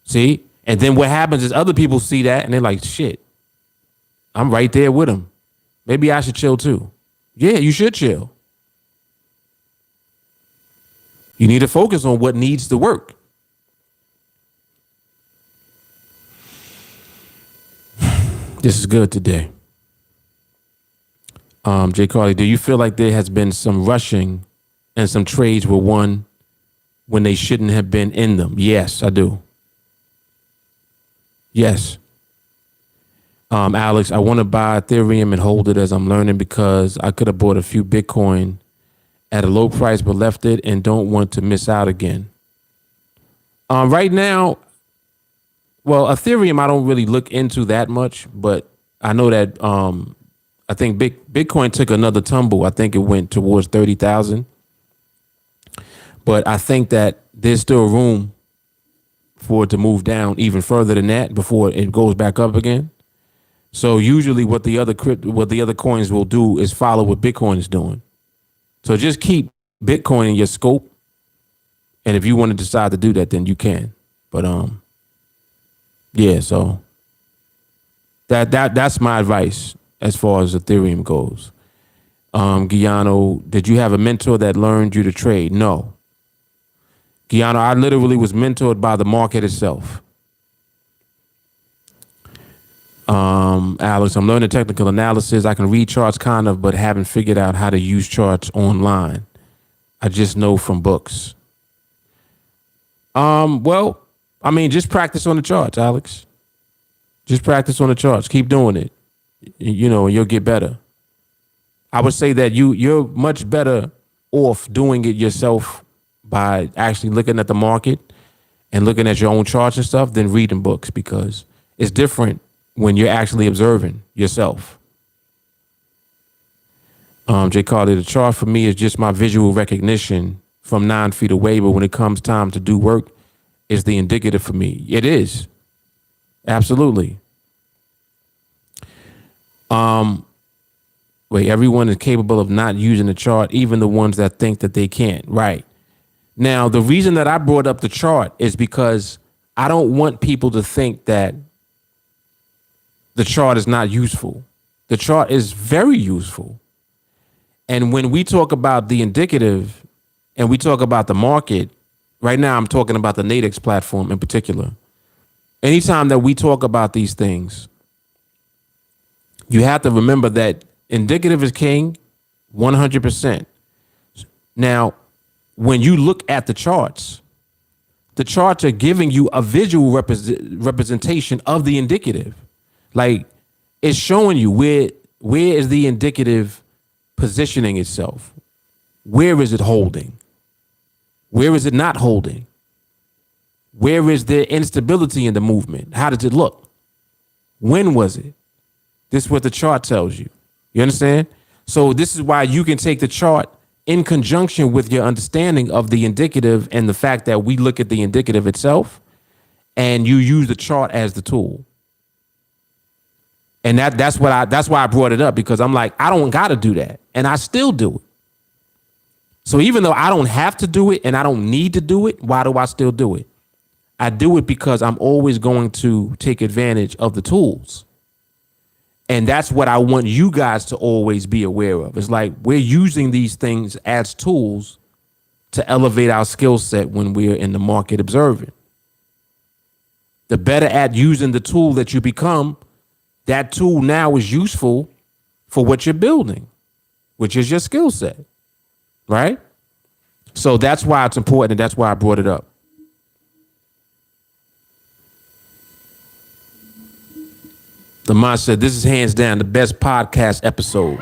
See? And then what happens is other people see that and they're like, shit, I'm right there with them. Maybe I should chill too. Yeah, you should chill. You need to focus on what needs to work. This is good today. Jay Carly, do you feel like there has been some rushing and some trades were won when they shouldn't have been in them? Yes, I do. Yes. Alex, I want to buy Ethereum and hold it as I'm learning because I could have bought a few Bitcoin at a low price but left it and don't want to miss out again. Right now, well, Ethereum, I don't really look into that much, but I know that I think Bitcoin took another tumble. I think it went towards 30,000. But I think that there's still room for it to move down even further than that before it goes back up again. So usually what the other coins will do is follow what Bitcoin is doing. So just keep Bitcoin in your scope. And if you want to decide to do that, then you can. But yeah, so that's my advice as far as Ethereum goes. Guiano, did you have a mentor that learned you to trade? No. Guiano, I literally was mentored by the market itself. Alex, I'm learning technical analysis. I can read charts kind of, but haven't figured out how to use charts online. I just know from books. Well, I mean, just practice on the charts, Alex. Just practice on the charts. Keep doing it. You know, and you'll get better. I would say that you're much better off doing it yourself by actually looking at the market and looking at your own charts and stuff than reading books, because it's different when you're actually observing yourself. Jay Carly, the chart for me is just my visual recognition from 9 feet away, but when it comes time to do work, it's the indicative for me. It is. Absolutely. Wait, everyone is capable of not using the chart, even the ones that think that they can't. Right. Now, the reason that I brought up the chart is because I don't want people to think that the chart is not useful. The chart is very useful. And when we talk about the indicative and we talk about the market, right now I'm talking about the NADEX platform in particular. Anytime that we talk about these things, you have to remember that indicative is king 100%. Now, when you look at the charts are giving you a visual representation of the indicative. Like, it's showing you where is the indicative positioning itself? Where is it holding? Where is it not holding? Where is there instability in the movement? How does it look? When was it? This is what the chart tells you. You understand? So this is why you can take the chart in conjunction with your understanding of the indicative and the fact that we look at the indicative itself and you use the chart as the tool. And that's why I brought it up, because I'm like, I don't got to do that. And I still do it. So even though I don't have to do it and I don't need to do it, why do I still do it? I do it because I'm always going to take advantage of the tools. And that's what I want you guys to always be aware of. It's like we're using these things as tools to elevate our skill set when we're in the market observing. The better at using the tool that you become, that tool now is useful for what you're building, which is your skill set, right? So that's why it's important, and that's why I brought it up. The mind said, this is hands down the best podcast episode.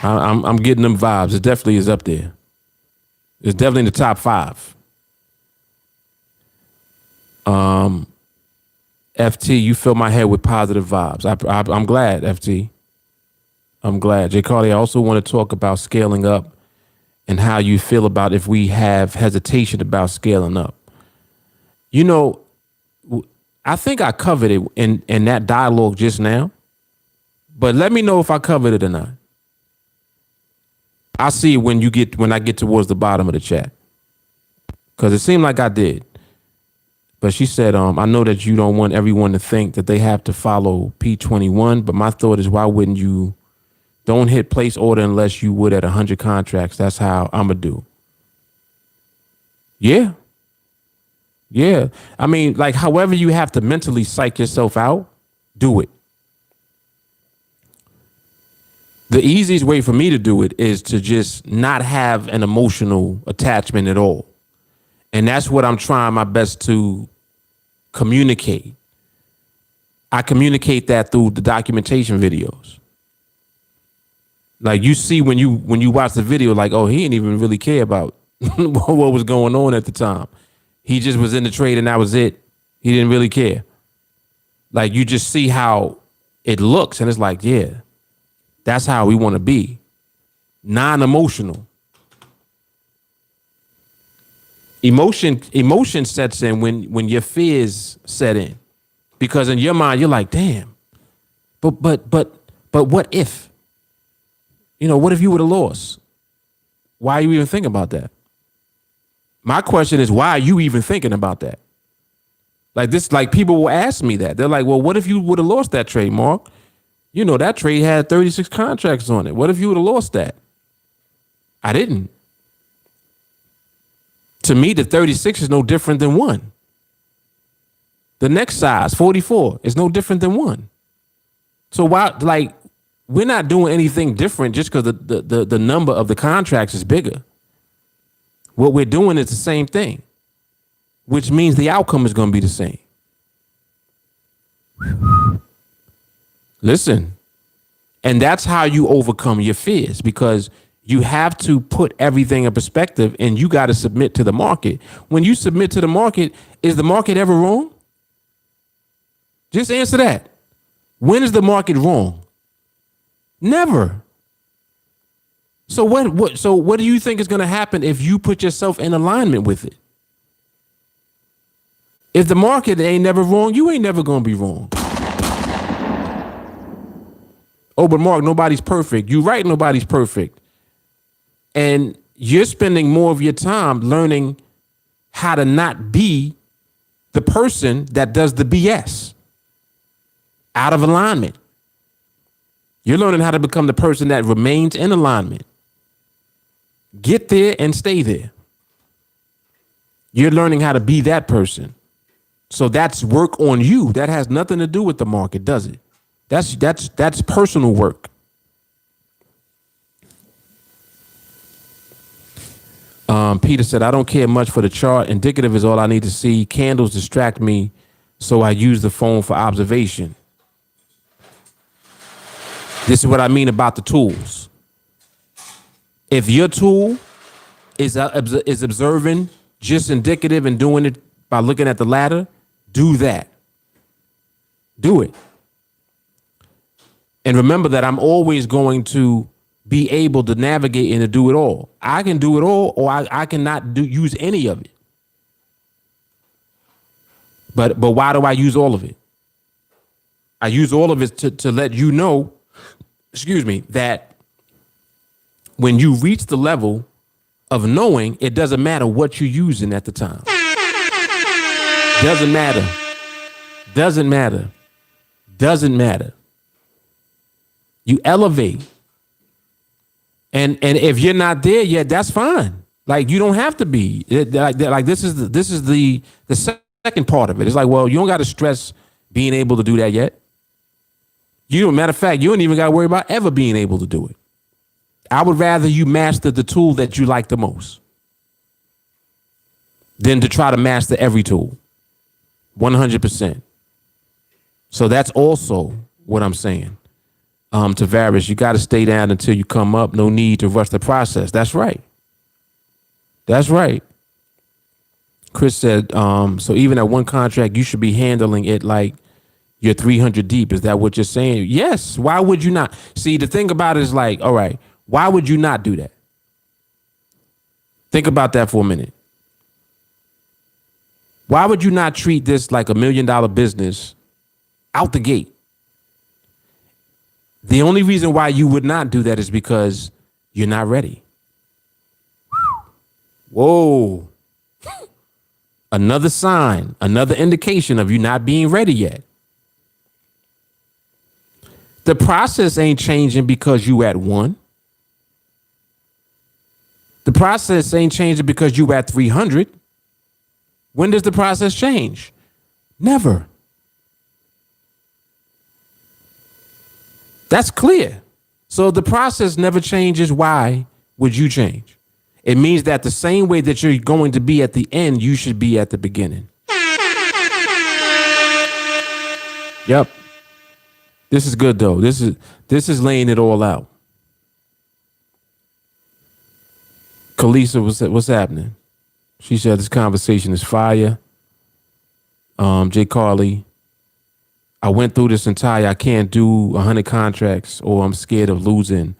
I'm getting them vibes. It definitely is up there. It's definitely in the top 5. FT, you fill my head with positive vibes. I'm glad, FT. I'm glad. Jay Carly, I also want to talk about scaling up and how you feel about if we have hesitation about scaling up. You know, I think I covered it in that dialogue just now, but let me know if I covered it or not. I'll see when I get towards the bottom of the chat, because it seemed like I did. But she said, I know that you don't want everyone to think that they have to follow P21, but my thought is, why wouldn't you don't hit place order unless you would at 100 contracts? That's how I'm going to do. Yeah. Yeah. I mean, like, however you have to mentally psych yourself out, do it. The easiest way for me to do it is to just not have an emotional attachment at all. And that's what I'm trying my best to communicate. I communicate that through the documentation videos. Like, you see when you watch the video, like, oh, he didn't even really care about what was going on at the time. He just was in the trade and that was it. He didn't really care. Like, you just see how it looks and it's like, yeah, that's how we want to be. Non-emotional. Emotion sets in when your fears set in, because in your mind you're like, damn, but what if? You know, what if you would have lost? Why are you even thinking about that? My question is, why are you even thinking about that? Like this, like people will ask me that. They're like, well, what if you would have lost that trade, Mark? You know, that trade had 36 contracts on it. What if you would have lost that? I didn't. To me, the 36 is no different than 1. The next size, 44, is no different than 1. So why, like, we're not doing anything different just because the number of the contracts is bigger. What we're doing is the same thing, which means the outcome is going to be the same. Listen, and that's how you overcome your fears, because you have to put everything in perspective, and you got to submit to the market. When you submit to the market, is the market ever wrong? Just answer that. When is the market wrong? Never. So what do you think is going to happen if you put yourself in alignment with it? If the market ain't never wrong, you ain't never going to be wrong. Oh, but Mark, nobody's perfect. You're right, nobody's perfect. And you're spending more of your time learning how to not be the person that does the BS. Out of alignment. You're learning how to become the person that remains in alignment. Get there and stay there. You're learning how to be that person. So that's work on you. That has nothing to do with the market, does it? That's personal work. Peter said, I don't care much for the chart. Indicative is all I need to see. Candles distract me, so I use the phone for observation. This is what I mean about the tools. If your tool is observing just indicative and doing it by looking at the ladder, do that. Do it. And remember that I'm always going to be able to navigate and to do it all. I can do it all, or I cannot use any of it. But why do I use all of it? I use all of it to let you know, that when you reach the level of knowing, it doesn't matter what you're using at the time. Doesn't matter. Doesn't matter. Doesn't matter. You elevate. And if you're not there yet, that's fine. Like, you don't have to be. Like this is the second part of it. It's like, well, you don't got to stress being able to do that yet. Matter of fact, you don't even got to worry about ever being able to do it. I would rather you master the tool that you like the most than to try to master every tool. 100%. So that's also what I'm saying. To Varus, you got to stay down until you come up. No need to rush the process. That's right. That's right. Chris said, so even at one contract, you should be handling it like you're 300 deep. Is that what you're saying? Yes. Why would you not? See, the thing about it is like, all right, why would you not do that? Think about that for a minute. Why would you not treat this like $1 million business out the gate? The only reason why you would not do that is because you're not ready. Whoa. Another sign, another indication of you not being ready yet. The process ain't changing because you at 1. The process ain't changing because you at 300. When does the process change? Never. That's clear. So the process never changes. Why would you change? It means that the same way that you're going to be at the end, you should be at the beginning. Yep. This is good though. This is laying it all out. Kalisa, what's happening? She said this conversation is fire. Jay Carly, I went through this I can't do 100 contracts or I'm scared of losing.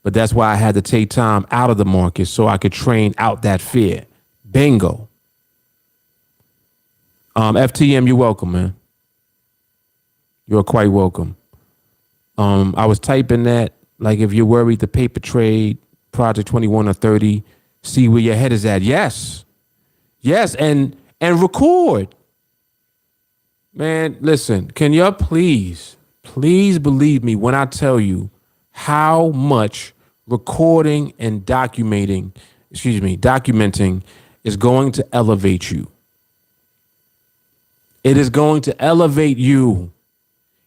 But that's why I had to take time out of the market so I could train out that fear. Bingo. FTM, you're welcome, man. You're quite welcome. I was typing that, like, if you're worried, the paper trade, Project 21 or 30, see where your head is at. Yes. Yes, and record. Man, listen, can you please believe me when I tell you how much recording and documenting is going to elevate you. It is going to elevate you.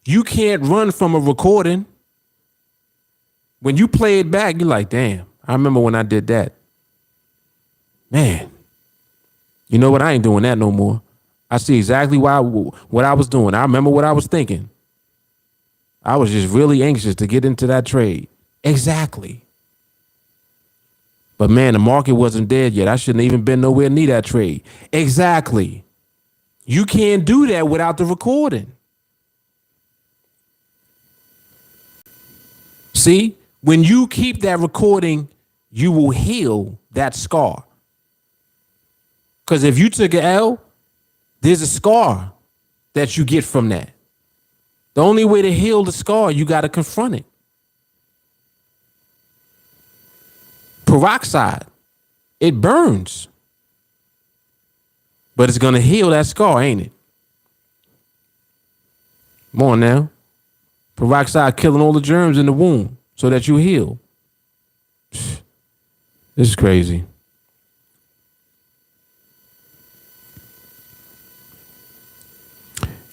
You can't run from a recording. When you play it back, you're like, damn, I remember when I did that. Man, you know what? I ain't doing that no more. I see exactly what I was doing. I remember what I was thinking. I was just really anxious to get into that trade. Exactly. But man, the market wasn't dead yet. I shouldn't even been nowhere near that trade. Exactly. You can't do that without the recording. See, when you keep that recording, you will heal that scar. Because if you took an L, there's a scar that you get from that. The only way to heal the scar, you got to confront it. Peroxide, it burns. But it's going to heal that scar, ain't it? Come on now. Peroxide killing all the germs in the wound so that you heal. This is crazy.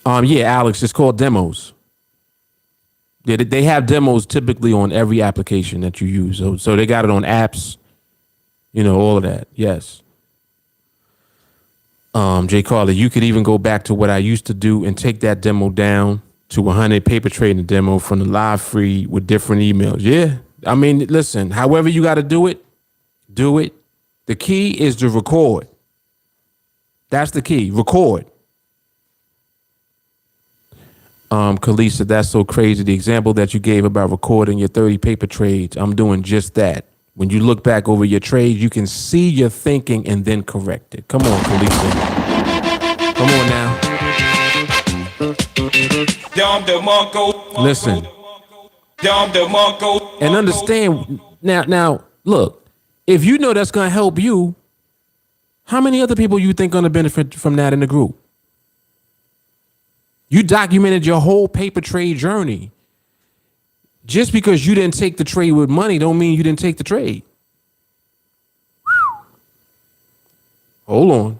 Yeah, Alex, it's called demos. Yeah, they have demos typically on every application that you use. So they got it on apps, all of that. Yes. Jay Carly, you could even go back to what I used to do and take that demo down to 100 paper trading demo from the live free with different emails. Yeah. I mean, listen, however you got to do it, do it. The key is to record. That's the key. Record. Kalisa, that's so crazy. The example that you gave about recording your 30 paper trades, I'm doing just that. When you look back over your trades, you can see your thinking and then correct it. Come on, Kalisa. Come on now. Listen. And understand now, look, if you know that's going to help you, how many other people you think going to benefit from that in the group? You documented your whole paper trade journey. Just because you didn't take the trade with money don't mean you didn't take the trade. Hold on.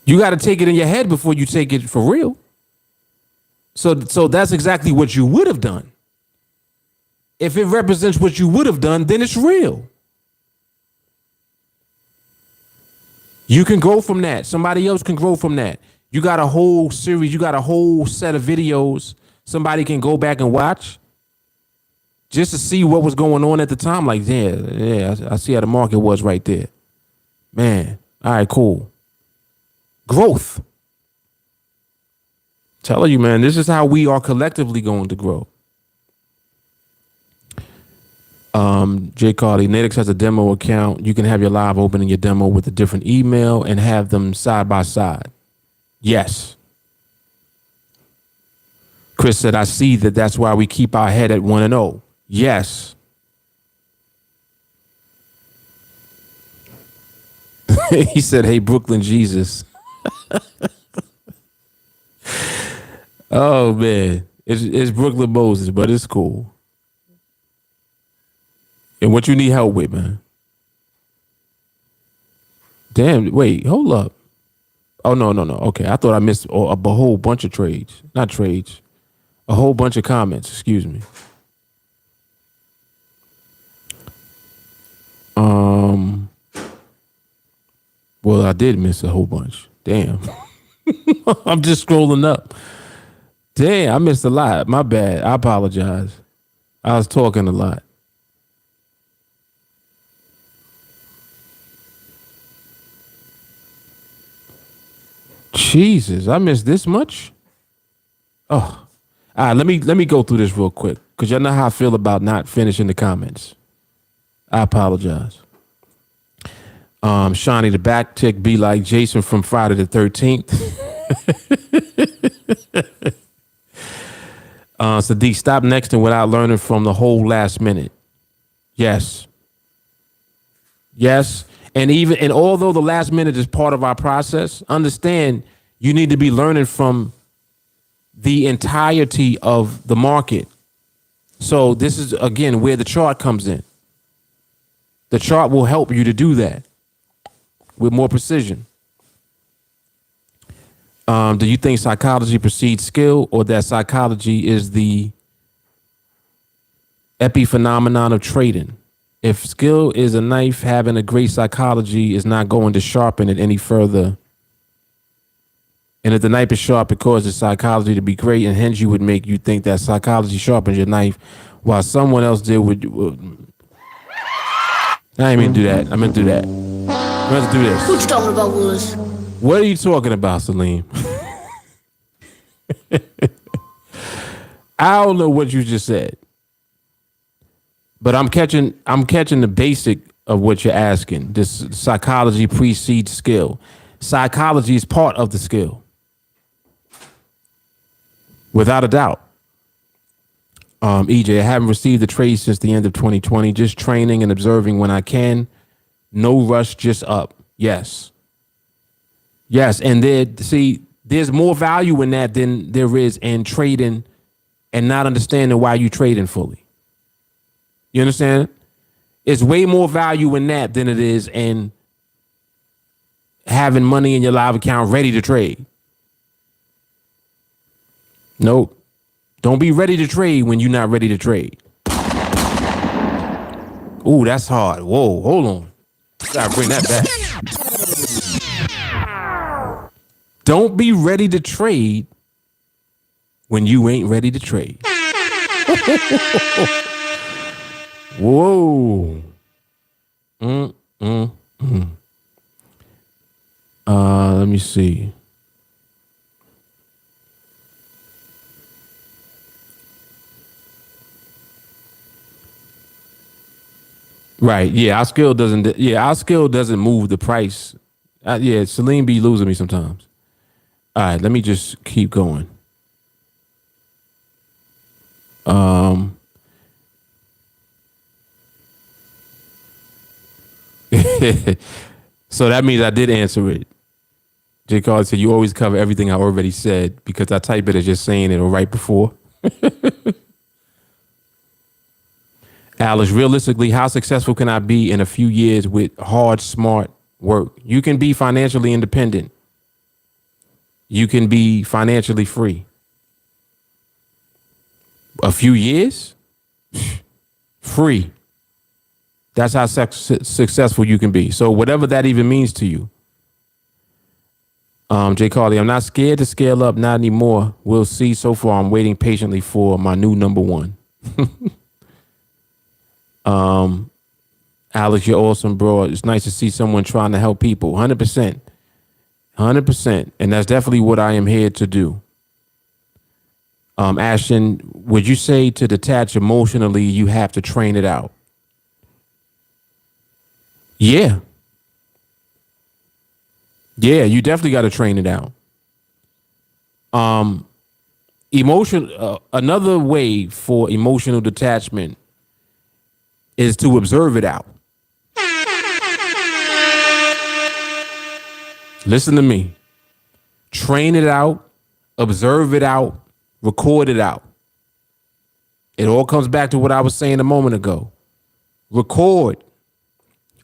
You got to take it in your head before you take it for real. So that's exactly what you would have done. If it represents what you would have done, then it's real. You can grow from that. Somebody else can grow from that. You got a whole series. You got a whole set of videos somebody can go back and watch just to see what was going on at the time. Like, yeah, I see how the market was right there. Man, all right, cool. Growth. Telling you, man, this is how we are collectively going to grow. Jay Carly, NADEX has a demo account. You can have your live opening your demo with a different email and have them side by side. Yes. Chris said, I see that's why we keep our head at 1-0. Yes. He said, hey, Brooklyn Jesus. Oh, man. It's Brooklyn Moses, but it's cool. And what you need help with, man? Damn, wait, hold up. Oh, no. Okay, I thought I missed a whole bunch of trades. Not trades. A whole bunch of comments, excuse me. Well, I did miss a whole bunch. Damn. I'm just scrolling up. Damn, I missed a lot. My bad. I apologize. I was talking a lot. Jesus, I missed this much? Oh. All right, let me go through this real quick because y'all know how I feel about not finishing the comments. I apologize. Shawnee, the back tick be like Jason from Friday the 13th. Sadiq, stop nexting without learning from the whole last minute. Yes. And although the last minute is part of our process, understand you need to be learning from the entirety of the market. So this is, again, where the chart comes in. The chart will help you to do that with more precision. Do you think psychology precedes skill, or that psychology is the epiphenomenon of trading? If skill is a knife, having a great psychology is not going to sharpen it any further. And if the knife is sharp, it causes psychology to be great, and hence you would make you think that psychology sharpens your knife, while someone else did with. I ain't mean to do that. I meant to do that. I meant to do this. What you talking about, Willis? What are you talking about, Salim? I don't know what you just said, but I'm catching the basic of what you're asking. This psychology precedes skill. Psychology is part of the skill, without a doubt. EJ, I haven't received a trade since the end of 2020. Just training and observing when I can. No rush, just up. Yes. And there's more value in that than there is in trading and not understanding why you trading fully. You understand? It's way more value in that than it is in having money in your live account ready to trade. Nope. Don't be ready to trade when you're not ready to trade. Ooh, that's hard. Whoa, hold on. Gotta bring that back. Don't be ready to trade when you ain't ready to trade. Whoa. Let me see. Right. Yeah, our skill doesn't move the price. Celine be losing me sometimes. All right, let me just keep going. So that means I did answer it. J. Carl said, you always cover everything I already said, because I type it as just saying it or right before. Alice, realistically, how successful can I be in a few years with hard, smart work? You can be financially independent. You can be financially free. A few years? Free. That's how successful you can be. So whatever that even means to you. Jay Carly, I'm not scared to scale up, not anymore. We'll see. So far, I'm waiting patiently for my new number one. Alex, you're awesome, bro. It's nice to see someone trying to help people. 100%. 100%. And that's definitely what I am here to do. Ashton, would you say to detach emotionally, you have to train it out? Yeah. Yeah, you definitely got to train it out. Another way for emotional detachment is to observe it out. Listen to me. Train it out, observe it out, record it out. It all comes back to what I was saying a moment ago. Record,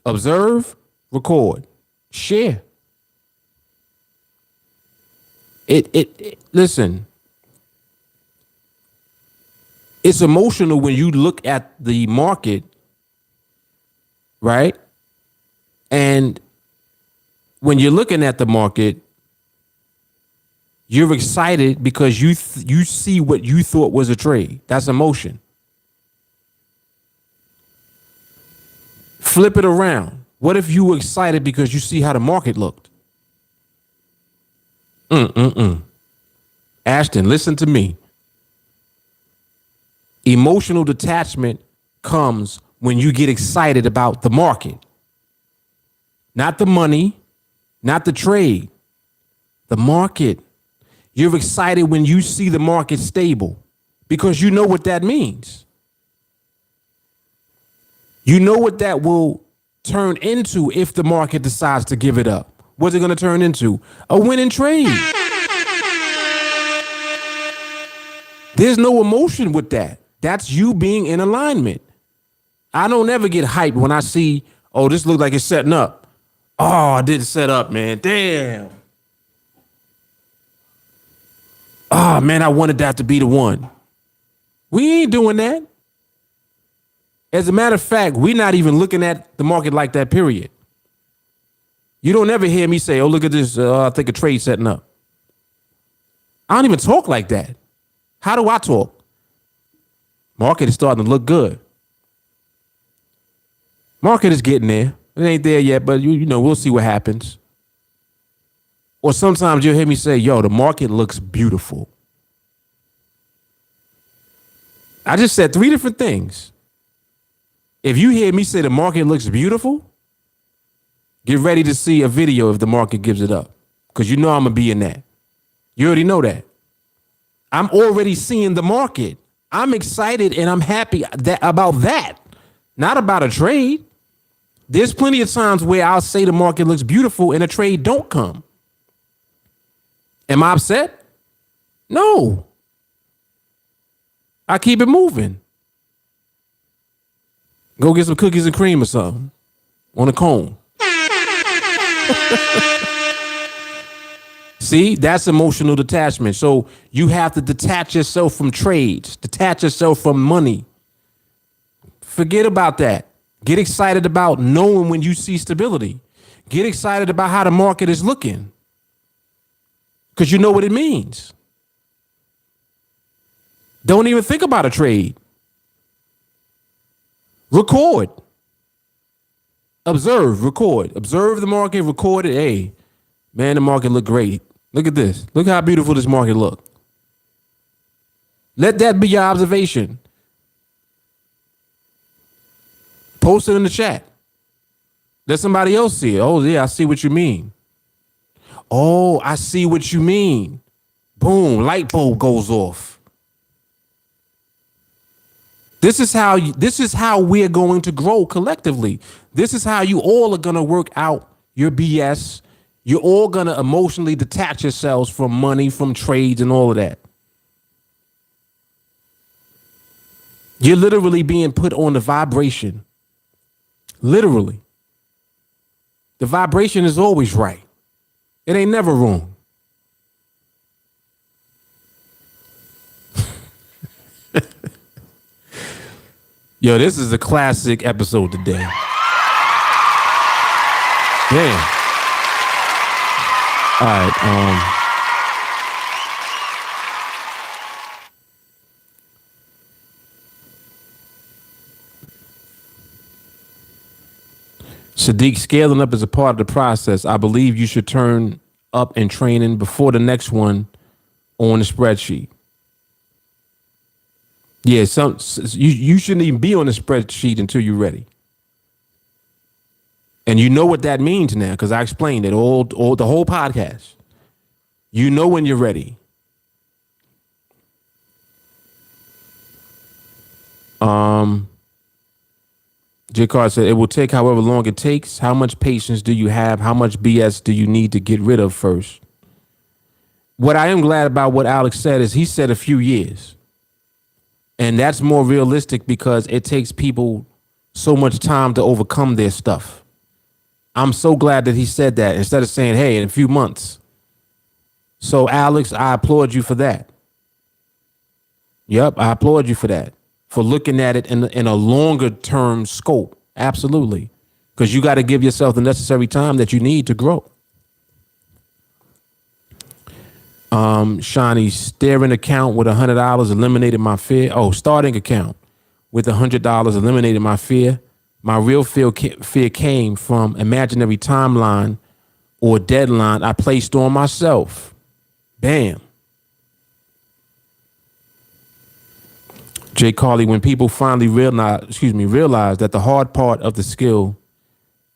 observe, record, share. Listen, it's emotional when you look at the market, right? And when you're looking at the market, you're excited because you see what you thought was a trade. That's emotion. Flip it around. What if you were excited because you see how the market looked? Ashton, listen to me. Emotional detachment comes when you get excited about the market. Not the money, not the trade, the market. You're excited when you see the market stable because you know what that means. You know what that will turn into if the market decides to give it up. What's it going to turn into? A winning trade. There's no emotion with that. That's you being in alignment. I don't ever get hyped when I see Oh, this looks like it's setting up. Oh, I didn't set up, man. Damn. Oh, man, I wanted that to be the one. We ain't doing that. As a matter of fact, we're not even looking at the market like that, period. You don't ever hear me say, oh, look at this. I think a trade setting up. I don't even talk like that. How do I talk? Market is starting to look good. Market is getting there. It ain't there yet, but you know, we'll see what happens. Or sometimes you'll hear me say, yo, the market looks beautiful. I just said 3 different things. If you hear me say the market looks beautiful, get ready to see a video if the market gives it up. Because you know I'm going to be in that. You already know that. I'm already seeing the market. I'm excited and I'm happy about that. Not about a trade. There's plenty of times where I'll say the market looks beautiful and a trade don't come. Am I upset? No. I keep it moving. Go get some cookies and cream or something on a cone. See, that's emotional detachment. So you have to detach yourself from trades, detach yourself from money. Forget about that. Get excited about knowing when you see stability. Get excited about how the market is looking, because you know what it means. Don't even think about a trade. Record. Observe, record. Observe the market, record it. Hey, man, the market look great. Look at this. Look how beautiful this market look. Let that be your observation. Post it in the chat. Let somebody else see it. Oh, yeah, I see what you mean. Oh, I see what you mean. Boom, light bulb goes off. This is how we're going to grow collectively. This is how you all are going to work out your BS. You're all going to emotionally detach yourselves from money, from trades and all of that. You're literally being put on the vibration. Literally. The vibration is always right. It ain't never wrong. Yo, this is a classic episode today. Damn. All right. Sadiq, scaling up is a part of the process. I believe you should turn up in training before the next one on the spreadsheet. Yeah, you shouldn't even be on the spreadsheet until you're ready. And you know what that means now, because I explained it all the whole podcast. You know when you're ready. J. Carr said, it will take however long it takes. How much patience do you have? How much BS do you need to get rid of first? What I am glad about what Alex said is he said a few years. And that's more realistic because it takes people so much time to overcome their stuff. I'm so glad that he said that instead of saying, hey, in a few months. So, Alex, I applaud you for that. Yep, I applaud you for that. For looking at it in a longer term scope. Absolutely. Because you got to give yourself the necessary time that you need to grow. Shani, staring account with $100 eliminated my fear. Oh, starting account with $100 eliminated my fear. My real fear came from imaginary timeline or deadline I placed on myself. Bam. Jay Carly, when people finally realize that the hard part of the skill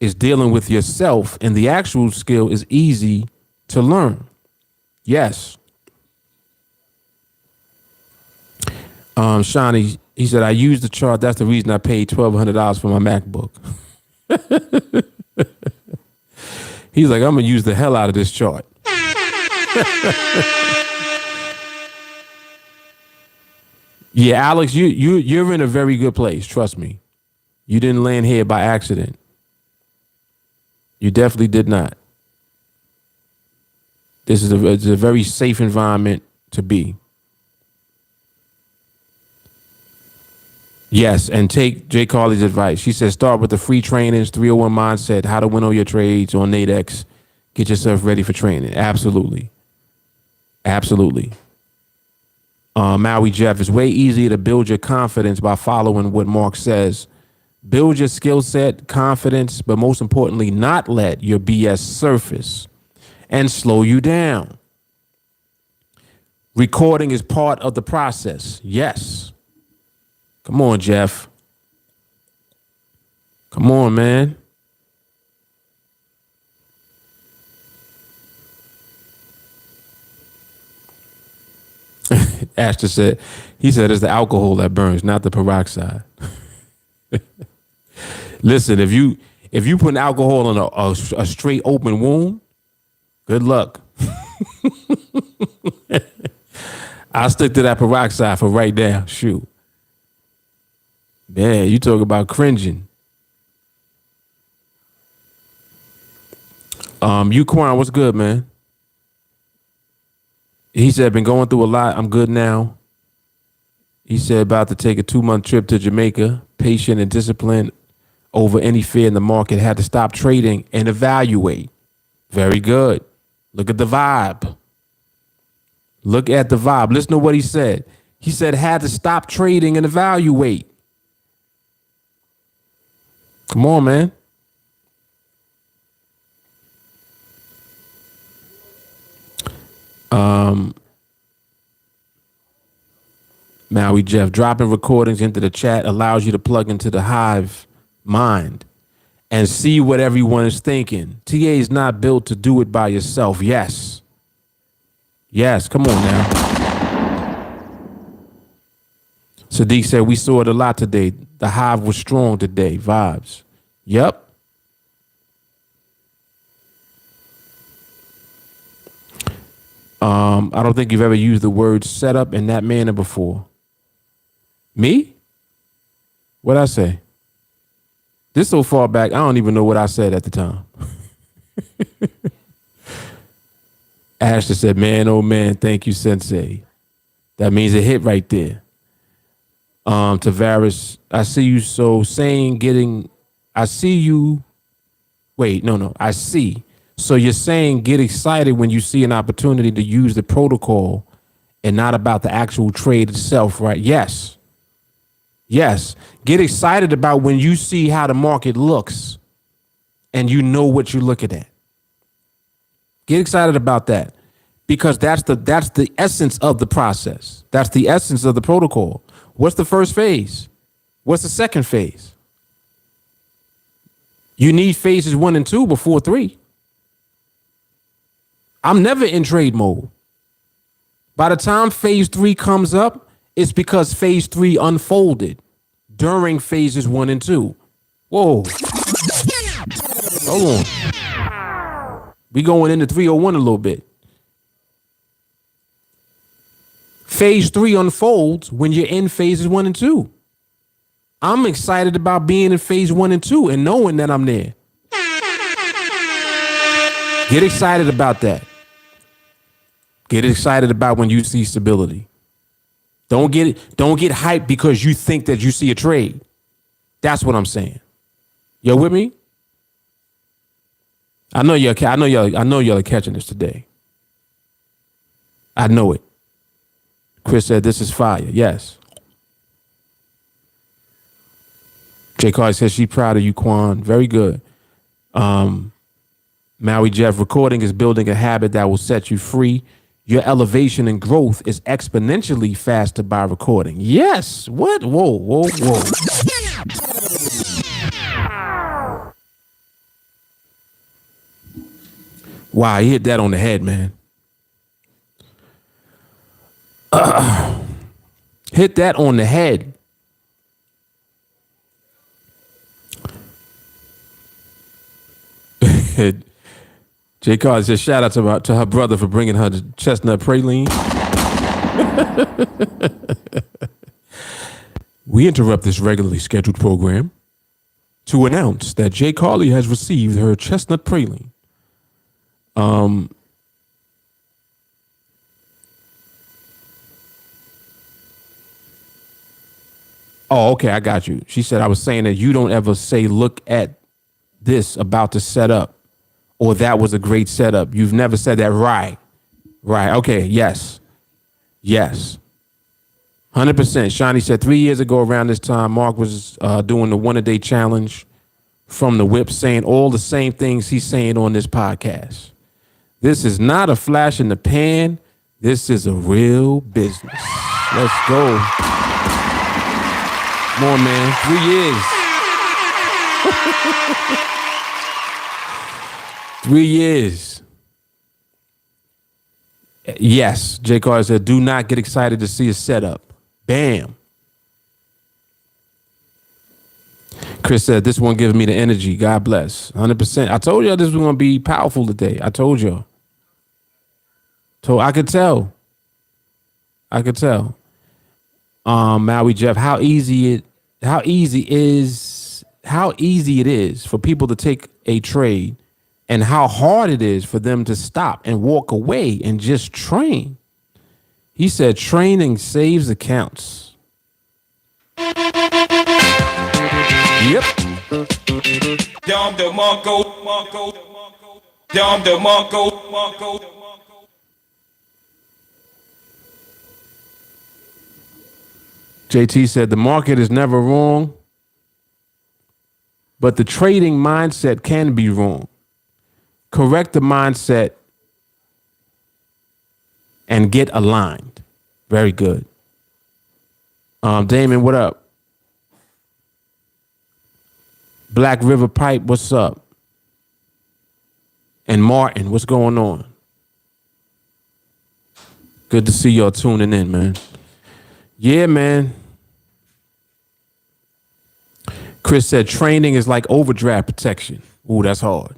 is dealing with yourself and the actual skill is easy to learn. Yes. Shawnee, he said, I used the chart. That's the reason I paid $1,200 for my MacBook. He's like, I'm going to use the hell out of this chart. Yeah, Alex, you're in a very good place. Trust me. You didn't land here by accident. You definitely did not. It's a very safe environment to be. Yes, and take Jay Carly's advice. She said start with the free trainings, 301 mindset, how to win all your trades on NADEX. Get yourself ready for training. Absolutely. Absolutely. Maui Jeff, it's way easier to build your confidence by following what Mark says. Build your skill set, confidence, but most importantly, not let your BS surface and slow you down. Recording is part of the process. Yes. Come on, Jeff. Come on, man. Ashton said, he said it's the alcohol that burns, not the peroxide. Listen, if you put alcohol on a straight open wound, good luck. I'll stick to that peroxide for right now. Shoot. Man, you talk about cringing. Quan, what's good, man? He said, been going through a lot. I'm good now. He said, about to take a 2-month trip to Jamaica, patient and disciplined over any fear in the market, had to stop trading and evaluate. Very good. Look at the vibe. Look at the vibe. Listen to what he said. He said, had to stop trading and evaluate. Come on, man. Maui Jeff, dropping recordings into the chat allows you to plug into the hive mind and see what everyone is thinking. TA is not built to do it by yourself. Yes. Yes, come on now. Sadiq said, we saw it a lot today. The hive was strong today. Vibes. Yep. I don't think you've ever used the word setup in that manner before. Me? What'd I say? This so far back, I don't even know what I said at the time. Ashton said, man, oh man, thank you, Sensei. That means a hit right there. Tavares, I see you so saying getting, I see you, wait, no, I see. So you're saying get excited when you see an opportunity to use the protocol and not about the actual trade itself, right? Yes. Yes. Get excited about when you see how the market looks and you know what you're looking at. Get excited about that because that's the essence of the process. That's the essence of the protocol. What's the first phase? What's the second phase? You need phases 1 and 2 before 3. I'm never in trade mode. By the time phase 3 comes up, it's because phase 3 unfolded during phases 1 and 2. Whoa. Hold on. We going into 301 a little bit. Phase 3 unfolds when you're in phases 1 and 2. I'm excited about being in phase 1 and 2 and knowing that I'm there. Get excited about that. Get excited about when you see stability. Don't get hyped because you think that you see a trade. That's what I'm saying. You with me? I know y'all are catching this today. I know it. Chris said this is fire. Yes. Jay Carter says she's proud of you, Quan. Very good. Maui Jeff, recording is building a habit that will set you free. Your elevation and growth is exponentially faster by recording. Yes. What? Whoa. Wow, he hit that on the head, man. Hit that on the head. Jay Carter says, shout out to her brother for bringing her the chestnut praline. We interrupt this regularly scheduled program to announce that Jay Carly has received her chestnut praline. Oh, okay, I got you. She said I was saying that you don't ever say, look at this about to set up, or that was a great setup. You've never said that. Right. Right. Okay. Yes. Yes. 100%. Shawnee said 3 years ago around this time, Mark was doing the 1-a-day challenge from the whip, saying all the same things he's saying on this podcast. This is not a flash in the pan. This is a real business. Let's go. Come on, man. 3 years. 3 years. Yes, J. Carter said, do not get excited to see a setup. Bam. Chris said, this one gives me the energy. God bless. 100%. I told y'all this was going to be powerful today. I told y'all. So I could tell. Maui Jeff, how easy it is for people to take a trade, and how hard it is for them to stop and walk away and just train. He said training saves accounts. Yep. JT said the market is never wrong, but the trading mindset can be wrong. Correct the mindset and get aligned. Very good. Damon, what up? Black River Pipe, what's up? And Martin, what's going on? Good to see y'all tuning in, man. Yeah, man. Chris said training is like overdraft protection. Ooh, that's hard.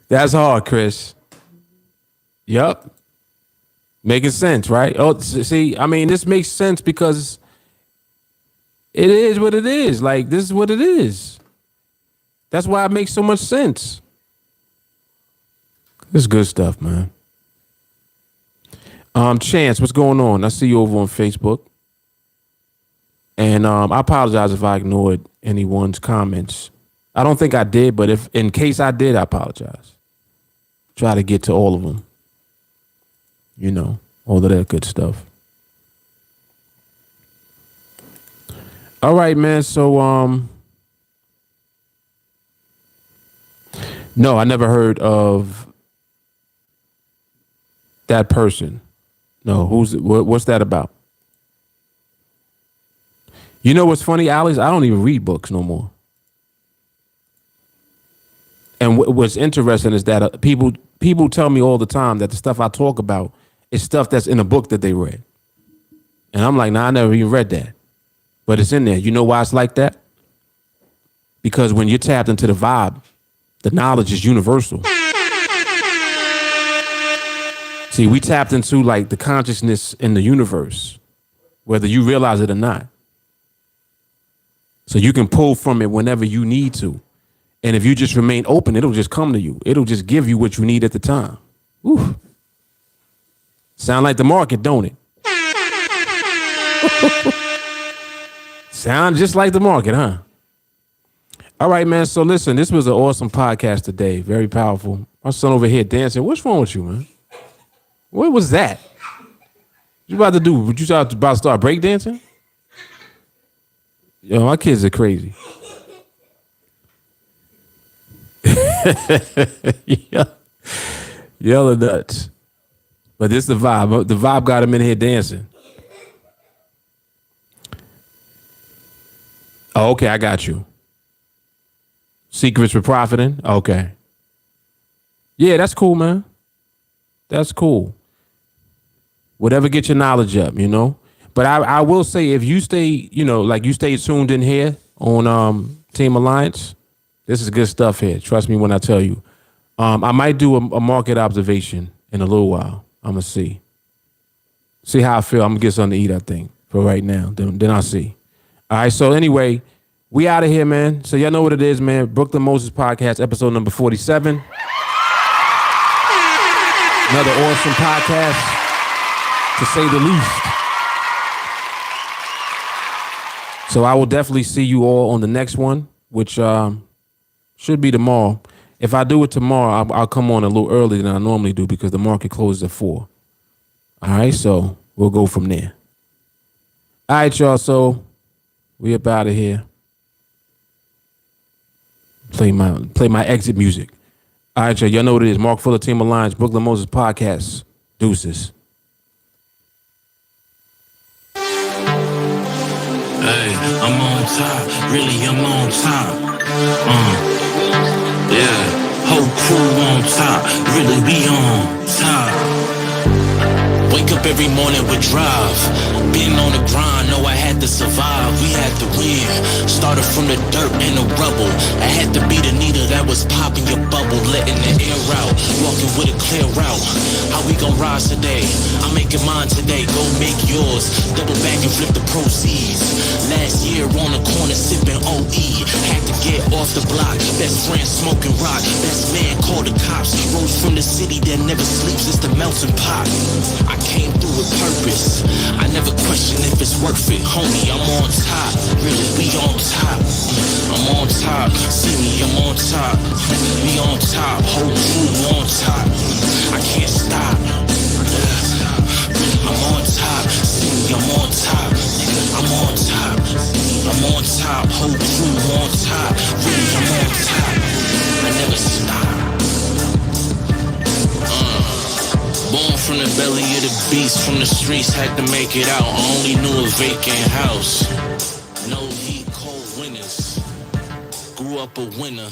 That's hard, Chris. Yup. Making sense, right? Oh, see, I mean, this makes sense because it is what it is. Like, this is what it is. That's why it makes so much sense. This is good stuff, man. Chance, what's going on? I see you over on Facebook. And I apologize if I ignored anyone's comments. I don't think I did, but if in case I did, I apologize. Try to get to all of them. You know, all of that good stuff. All right, man. So, no, I never heard of that person. No, what's that about? You know what's funny, Alex? I don't even read books no more. And what's interesting is that people tell me all the time that the stuff I talk about is stuff that's in a book that they read. And I'm like, nah, I never even read that. But it's in there. You know why it's like that? Because when you're tapped into the vibe, the knowledge is universal. See, we tapped into like the consciousness in the universe, whether you realize it or not. So you can pull from it whenever you need to. And if you just remain open, it'll just come to you. It'll just give you what you need at the time. Ooh. Sound like the market, don't it? Sound just like the market, huh? All right, man. So listen, this was an awesome podcast today. Very powerful. My son over here dancing. What's wrong with you, man? What was that? What you about to do? Would you about to start breakdancing? Yo, my kids are crazy. Yellow nuts. But this is the vibe. The vibe got him in here dancing. Oh, okay, I got you. Secrets for profiting? Okay. Yeah, that's cool, man. That's cool. Whatever gets your knowledge up, you know? But I will say, if you stay, you know, like you stay tuned in here on TeamAlliance, this is good stuff here. Trust me when I tell you. I might do a market observation in a little while. I'm going to see how I feel. I'm going to get something to eat, I think, for right now. Then I'll see. All right. So anyway, we out of here, man. So y'all know what it is, man. Brooklyn Moses Podcast, episode number 47. Another awesome podcast, to say the least. So I will definitely see you all on the next one, which should be tomorrow. If I do it tomorrow, I'll come on a little earlier than I normally do because the market closes at 4. All right, so we'll go from there. All right, y'all. So we up out of here. Play my exit music. All right, y'all know what it is. Mark Fuller, TeamAlliance, Brooklyn Moses Podcast. Deuces. Hey, I'm on top. Really, I'm on top. Yeah, whole crew on top. Really, we on top. Wake up every morning with drive. Been on the grind, know I had to survive. We had to win. Started from the dirt and the rubble. I had to be the needle that was popping your bubble, letting the air out. Walking with a clear route. How we gon' rise today? I'm making mine today. Go make yours. Double back and flip the proceeds. Last year on the corner sipping OE. Had to get off the block. Best friend smoking rock. Best man called the cops. Rose from the city that never sleeps. It's the melting pot. I came through with purpose. I never question if it's worth it. Homie, I'm on top. Really, we on top. I'm on top. See me, I'm on top. We on top. Whole crew on top. I can't stop. I'm on top. See me, I'm on top. I'm on top. I'm on top. Whole crew on top. Really, I'm on top. I never stop. Born from the belly of the beast, from the streets, had to make it out. I only knew a vacant house. No heat, cold winters. Grew up a winner.